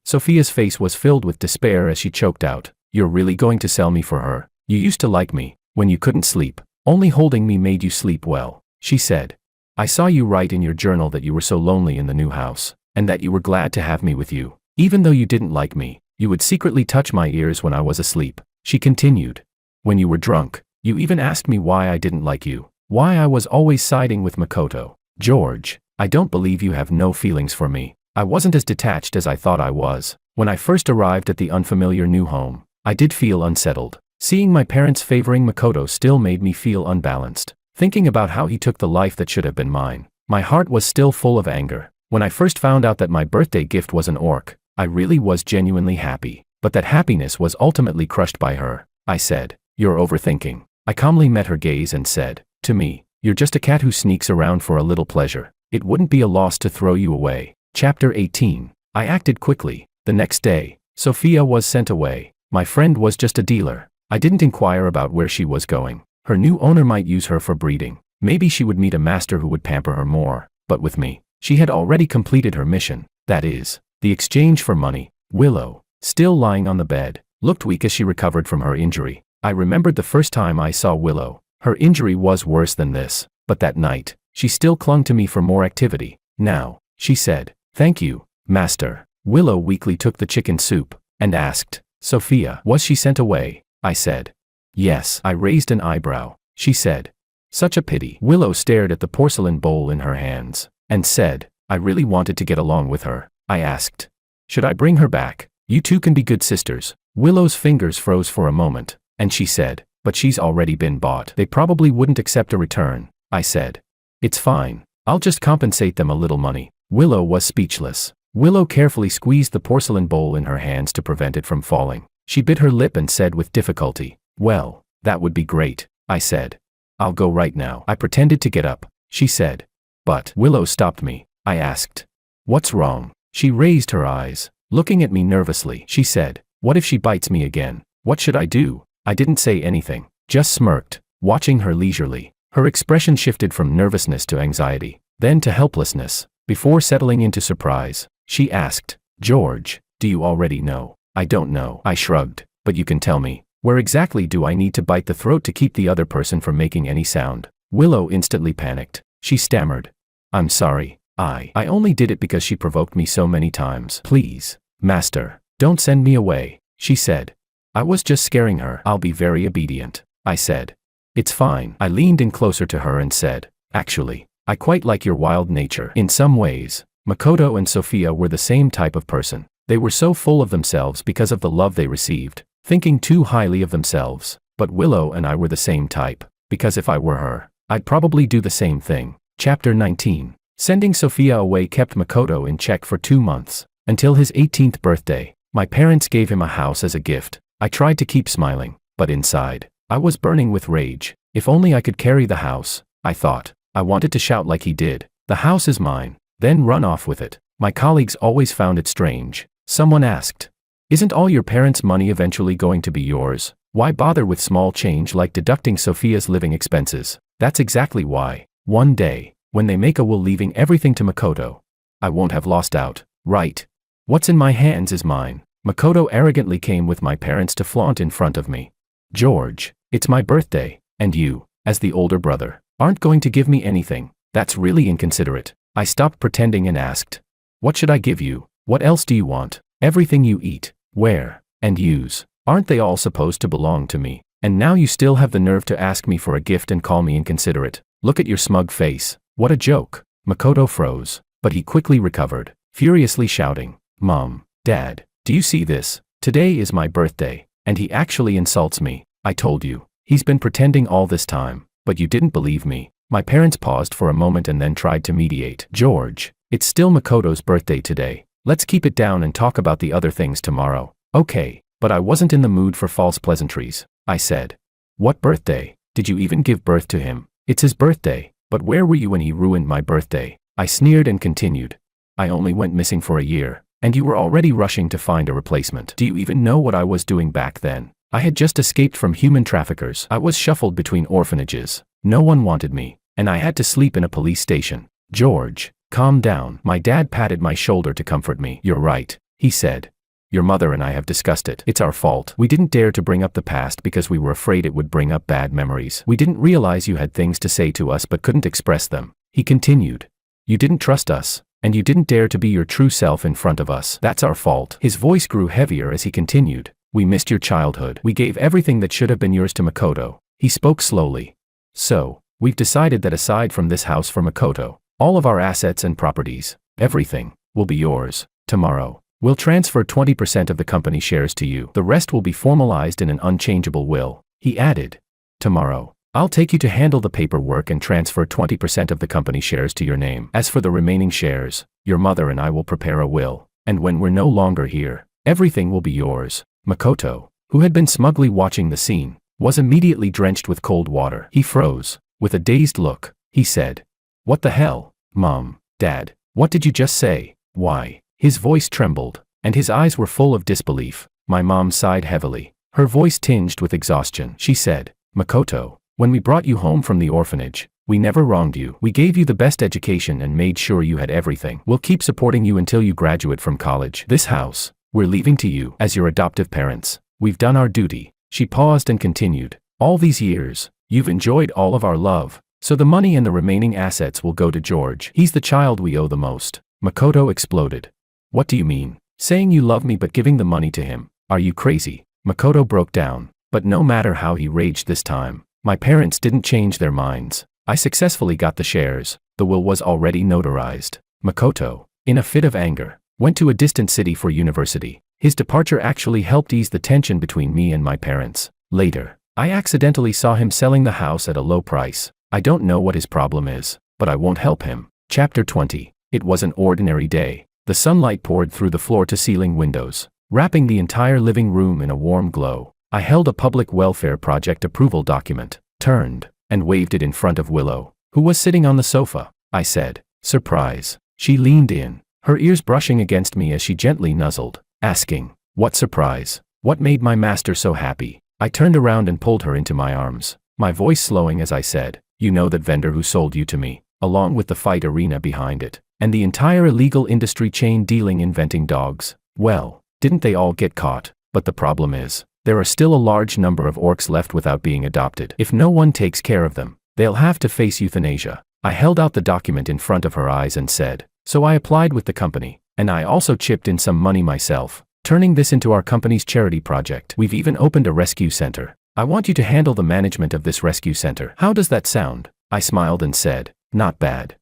Sophia's face was filled with despair as she choked out, you're really going to sell me for her? You used to like me, when you couldn't sleep. Only holding me made you sleep well, she said. I saw you write in your journal that you were so lonely in the new house, and that you were glad to have me with you. Even though you didn't like me, you would secretly touch my ears when I was asleep, she continued. When you were drunk, you even asked me why I didn't like you, why I was always siding with Makoto. George, I don't believe you have no feelings for me. I wasn't as detached as I thought I was. When I first arrived at the unfamiliar new home, I did feel unsettled. Seeing my parents favoring Makoto still made me feel unbalanced. Thinking about how he took the life that should have been mine, my heart was still full of anger. When I first found out that my birthday gift was an orc, I really was genuinely happy. But that happiness was ultimately crushed by her. I said, you're overthinking. I calmly met her gaze and said, to me, you're just a cat who sneaks around for a little pleasure. It wouldn't be a loss to throw you away. Chapter 18. I acted quickly. The next day, Sophia was sent away. My friend was just a dealer. I didn't inquire about where she was going. Her new owner might use her for breeding. Maybe she would meet a master who would pamper her more. But with me, she had already completed her mission. That is, the exchange for money. Willow, still lying on the bed, looked weak as she recovered from her injury. I remembered the first time I saw Willow. Her injury was worse than this. But that night, she still clung to me for more activity. Now, she said, thank you, master. Willow weakly took the chicken soup, and asked, Sophia, was she sent away? I said. Yes. I raised an eyebrow. She said. Such a pity. Willow stared at the porcelain bowl in her hands, and said, I really wanted to get along with her. I asked. Should I bring her back? You two can be good sisters. Willow's fingers froze for a moment, and she said, but she's already been bought. They probably wouldn't accept a return. I said. It's fine. I'll just compensate them a little money. Willow was speechless. Willow carefully squeezed the porcelain bowl in her hands to prevent it from falling. She bit her lip and said with difficulty, "Well, that would be great," I said. "I'll go right now." I pretended to get up. She said. "But," Willow stopped me. I asked, "What's wrong?" She raised her eyes. Looking at me nervously, she said, "What if she bites me again? What should I do?" I didn't say anything, just smirked, watching her leisurely. Her expression shifted from nervousness to anxiety, then to helplessness, before settling into surprise. She asked, "George, do you already know?" "I don't know," I shrugged, "but you can tell me. Where exactly do I need to bite the throat to keep the other person from making any sound?" Willow instantly panicked. She stammered, "I'm sorry. I only did it because she provoked me so many times. Please, master, don't send me away," she said. "I was just scaring her." "I'll be very obedient," I said. "It's fine." I leaned in closer to her and said, "Actually, I quite like your wild nature." In some ways, Makoto and Sophia were the same type of person. They were so full of themselves because of the love they received, thinking too highly of themselves. But Willow and I were the same type, because if I were her, I'd probably do the same thing. Chapter 19. Sending Sophia away kept Makoto in check for 2 months. Until his 18th birthday, my parents gave him a house as a gift. I tried to keep smiling, but inside, I was burning with rage. If only I could carry the house, I thought. I wanted to shout like he did, "The house is mine," then run off with it. My colleagues always found it strange. Someone asked, "Isn't all your parents' money eventually going to be yours? Why bother with small change like deducting Sophia's living expenses?" That's exactly why. One day, when they make a will leaving everything to Makoto, I won't have lost out, right? What's in my hands is mine. Makoto arrogantly came with my parents to flaunt in front of me. "George, it's my birthday, and you, as the older brother, aren't going to give me anything. That's really inconsiderate." I stopped pretending and asked, "What should I give you? What else do you want?" "Everything you eat, wear, and use. Aren't they all supposed to belong to me? And now you still have the nerve to ask me for a gift and call me inconsiderate. Look at your smug face. What a joke." Makoto froze, but he quickly recovered, furiously shouting, "Mom, Dad, do you see this? Today is my birthday, and he actually insults me. I told you. He's been pretending all this time, but you didn't believe me." My parents paused for a moment and then tried to mediate. "George, it's still Makoto's birthday today. Let's keep it down and talk about the other things tomorrow." "Okay, but I wasn't in the mood for false pleasantries," I said. "What birthday? Did you even give birth to him? It's his birthday. But where were you when he ruined my birthday?" I sneered and continued. "I only went missing for a year, and you were already rushing to find a replacement. Do you even know what I was doing back then? I had just escaped from human traffickers. I was shuffled between orphanages. No one wanted me, and I had to sleep in a police station." "George, calm down." My dad patted my shoulder to comfort me. "You're right," he said. "Your mother and I have discussed it. It's our fault. We didn't dare to bring up the past because we were afraid it would bring up bad memories. We didn't realize you had things to say to us but couldn't express them." He continued. "You didn't trust us, and you didn't dare to be your true self in front of us. That's our fault." His voice grew heavier as he continued. "We missed your childhood. We gave everything that should have been yours to Makoto." He spoke slowly. "So, we've decided that aside from this house for Makoto, all of our assets and properties, everything, will be yours. Tomorrow, we'll transfer 20% of the company shares to you. The rest will be formalized in an unchangeable will." He added, "Tomorrow, I'll take you to handle the paperwork and transfer 20% of the company shares to your name. As for the remaining shares, your mother and I will prepare a will, and when we're no longer here, everything will be yours." Makoto, who had been smugly watching the scene, was immediately drenched with cold water. He froze. With a dazed look, he said, "What the hell? Mom, Dad, what did you just say? Why?" His voice trembled, and his eyes were full of disbelief. My mom sighed heavily, her voice tinged with exhaustion. She said, "Makoto, when we brought you home from the orphanage, we never wronged you. We gave you the best education and made sure you had everything. We'll keep supporting you until you graduate from college. This house, we're leaving to you as your adoptive parents. We've done our duty." She paused and continued, "All these years, you've enjoyed all of our love, so the money and the remaining assets will go to George. He's the child we owe the most." Makoto exploded. "What do you mean? Saying you love me but giving the money to him? Are you crazy?" Makoto broke down, but no matter how he raged this time, my parents didn't change their minds. I successfully got the shares. The will was already notarized. Makoto, in a fit of anger, went to a distant city for university. His departure actually helped ease the tension between me and my parents. Later, I accidentally saw him selling the house at a low price. I don't know what his problem is, but I won't help him. Chapter 20. It was an ordinary day. The sunlight poured through the floor-to-ceiling windows. wrapping the entire living room in a warm glow. I held a public welfare project approval document, turned, and waved it in front of Willow, who was sitting on the sofa. I said, "Surprise." She leaned in, her ears brushing against me as she gently nuzzled, asking, "What surprise? What made my master so happy?" I turned around and pulled her into my arms, my voice slowing as I said, "You know that vendor who sold you to me, along with the fight arena behind it, and the entire illegal industry chain dealing inventing dogs? Well, didn't they all get caught? But the problem is, there are still a large number of orcs left without being adopted. If no one takes care of them, they'll have to face euthanasia." I held out the document in front of her eyes and said, "So I applied with the company, and I also chipped in some money myself, turning this into our company's charity project. We've even opened a rescue center. I want you to handle the management of this rescue center. How does that sound?" I smiled and said, "Not bad.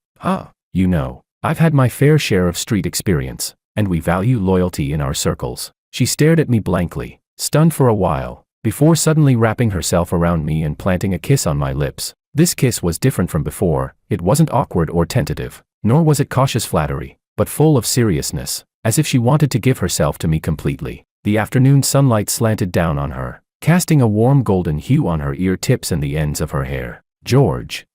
You know, I've had my fair share of street experience, and we value loyalty in our circles." She stared at me blankly, stunned for a while, before suddenly wrapping herself around me and planting a kiss on my lips. This kiss was different from before. It wasn't awkward or tentative, nor was it cautious flattery, but full of seriousness, as if she wanted to give herself to me completely. The afternoon sunlight slanted down on her, casting a warm golden hue on her ear tips and the ends of her hair. "George,"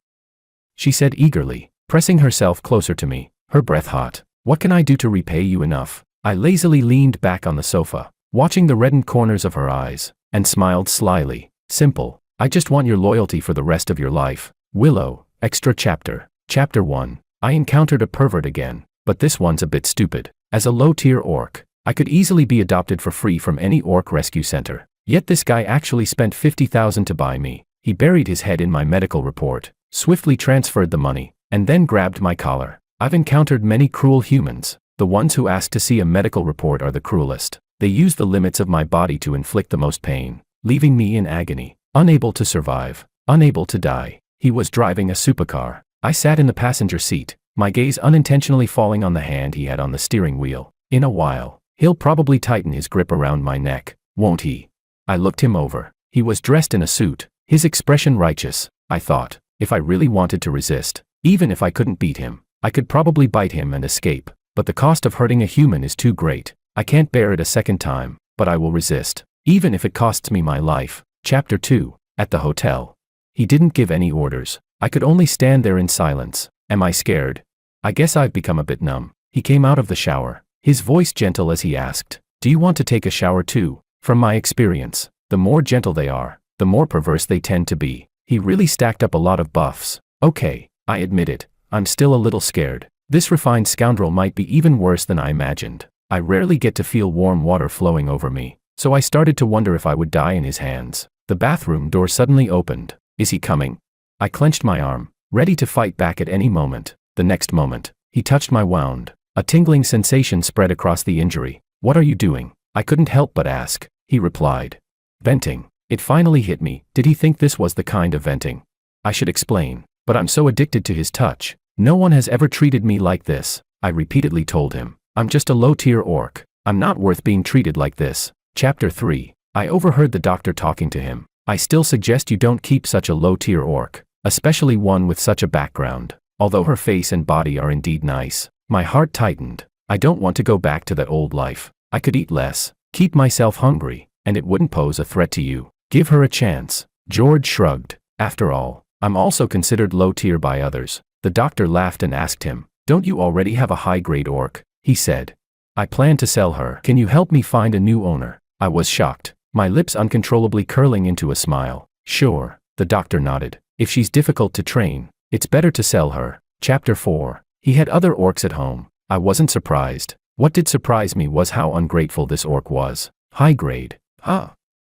she said eagerly, pressing herself closer to me, her breath hot. "What can I do to repay you enough?" I lazily leaned back on the sofa, watching the reddened corners of her eyes, and smiled slyly. "Simple. I just want your loyalty for the rest of your life." Willow, Extra Chapter. Chapter 1. I encountered a pervert again, but this one's a bit stupid. As a low-tier orc, I could easily be adopted for free from any orc rescue center. Yet this guy actually spent $50,000 to buy me. He buried his head in my medical report, swiftly transferred the money, and then grabbed my collar. I've encountered many cruel humans. The ones who ask to see a medical report are the cruelest. They use the limits of my body to inflict the most pain, leaving me in agony, unable to survive, unable to die. He was driving a supercar. I sat in the passenger seat, my gaze unintentionally falling on the hand he had on the steering wheel. In a while, he'll probably tighten his grip around my neck, won't he? I looked him over. He was dressed in a suit, his expression righteous. I thought, if I really wanted to resist, even if I couldn't beat him, I could probably bite him and escape. But the cost of hurting a human is too great. I can't bear it a second time, but I will resist, even if it costs me my life. Chapter 2. At the hotel. He didn't give any orders. I could only stand there in silence. Am I scared? I guess I've become a bit numb. He came out of the shower, his voice gentle as he asked, "Do you want to take a shower too?" From my experience, the more gentle they are, the more perverse they tend to be. He really stacked up a lot of buffs. Okay, I admit it, I'm still a little scared. This refined scoundrel might be even worse than I imagined. I rarely get to feel warm water flowing over me, so I started to wonder if I would die in his hands. The bathroom door suddenly opened. Is he coming? I clenched my arm, ready to fight back at any moment. The next moment, he touched my wound. A tingling sensation spread across the injury. "What are you doing?" I couldn't help but ask. He replied, "Venting." It finally hit me. Did he think this was the kind of venting? I should explain, but I'm so addicted to his touch. "No one has ever treated me like this," I repeatedly told him. "I'm just a low-tier orc. I'm not worth being treated like this." Chapter 3. I overheard the doctor talking to him. "I still suggest you don't keep such a low-tier orc, especially one with such a background." Although her face and body are indeed nice, my heart tightened. I don't want to go back to that old life. I could eat less, keep myself hungry, and it wouldn't pose a threat to you. Give her a chance. George shrugged. After all, I'm also considered low-tier by others. The doctor laughed and asked him, "Don't you already have a high-grade orc?" He said, "I plan to sell her. Can you help me find a new owner?" I was shocked, my lips uncontrollably curling into a smile. "Sure," the doctor nodded. "If she's difficult to train, it's better to sell her." Chapter 4. He had other orcs at home. I wasn't surprised. What did surprise me was how ungrateful this orc was. High grade.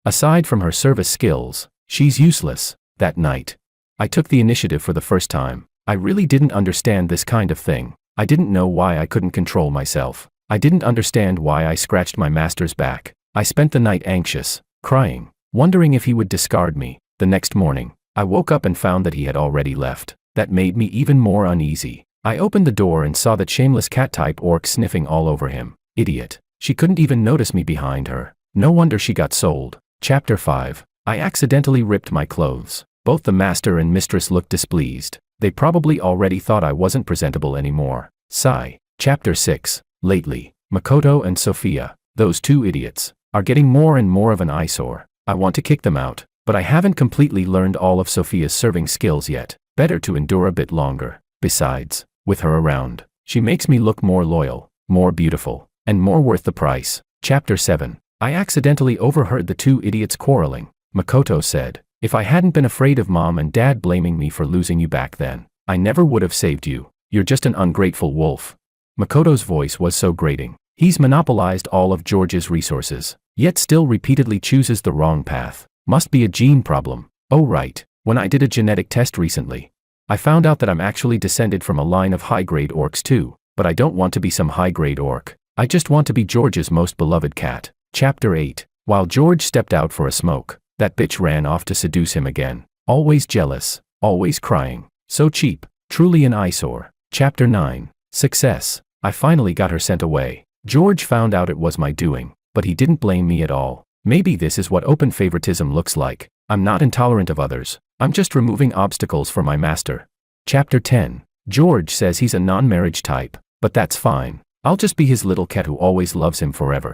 Aside from her service skills, she's useless. That night, I took the initiative for the first time. I really didn't understand this kind of thing. I didn't know why I couldn't control myself. I didn't understand why I scratched my master's back. I spent the night anxious, crying, wondering if he would discard me. The next morning, I woke up and found that he had already left. That made me even more uneasy. I opened the door and saw that shameless cat-type orc sniffing all over him. Idiot. She couldn't even notice me behind her. No wonder she got sold. Chapter 5. I accidentally ripped my clothes. Both the master and mistress looked displeased. They probably already thought I wasn't presentable anymore. Sigh. Chapter 6. Lately, Makoto and Sophia. Those two idiots are getting more and more of an eyesore. I want to kick them out, but I haven't completely learned all of Sophia's serving skills yet. Better to endure a bit longer. Besides, with her around, she makes me look more loyal, more beautiful, and more worth the price. Chapter 7. I accidentally overheard the two idiots quarreling. Makoto said, "If I hadn't been afraid of Mom and Dad blaming me for losing you back then, I never would have saved you. You're just an ungrateful wolf." Makoto's voice was so grating. He's monopolized all of George's resources, yet still repeatedly chooses the wrong path. Must be a gene problem. Oh right, when I did a genetic test recently, I found out that I'm actually descended from a line of high-grade orcs too, but I don't want to be some high-grade orc. I just want to be George's most beloved cat. Chapter 8. While George stepped out for a smoke, that bitch ran off to seduce him again. Always jealous, always crying. So cheap, truly an eyesore. Chapter 9. Success. I finally got her sent away. George found out it was my doing, but he didn't blame me at all. Maybe this is what open favoritism looks like. I'm not intolerant of others. I'm just removing obstacles for my master. Chapter 10. George says he's a non-marriage type, but that's fine. I'll just be his little cat who always loves him forever.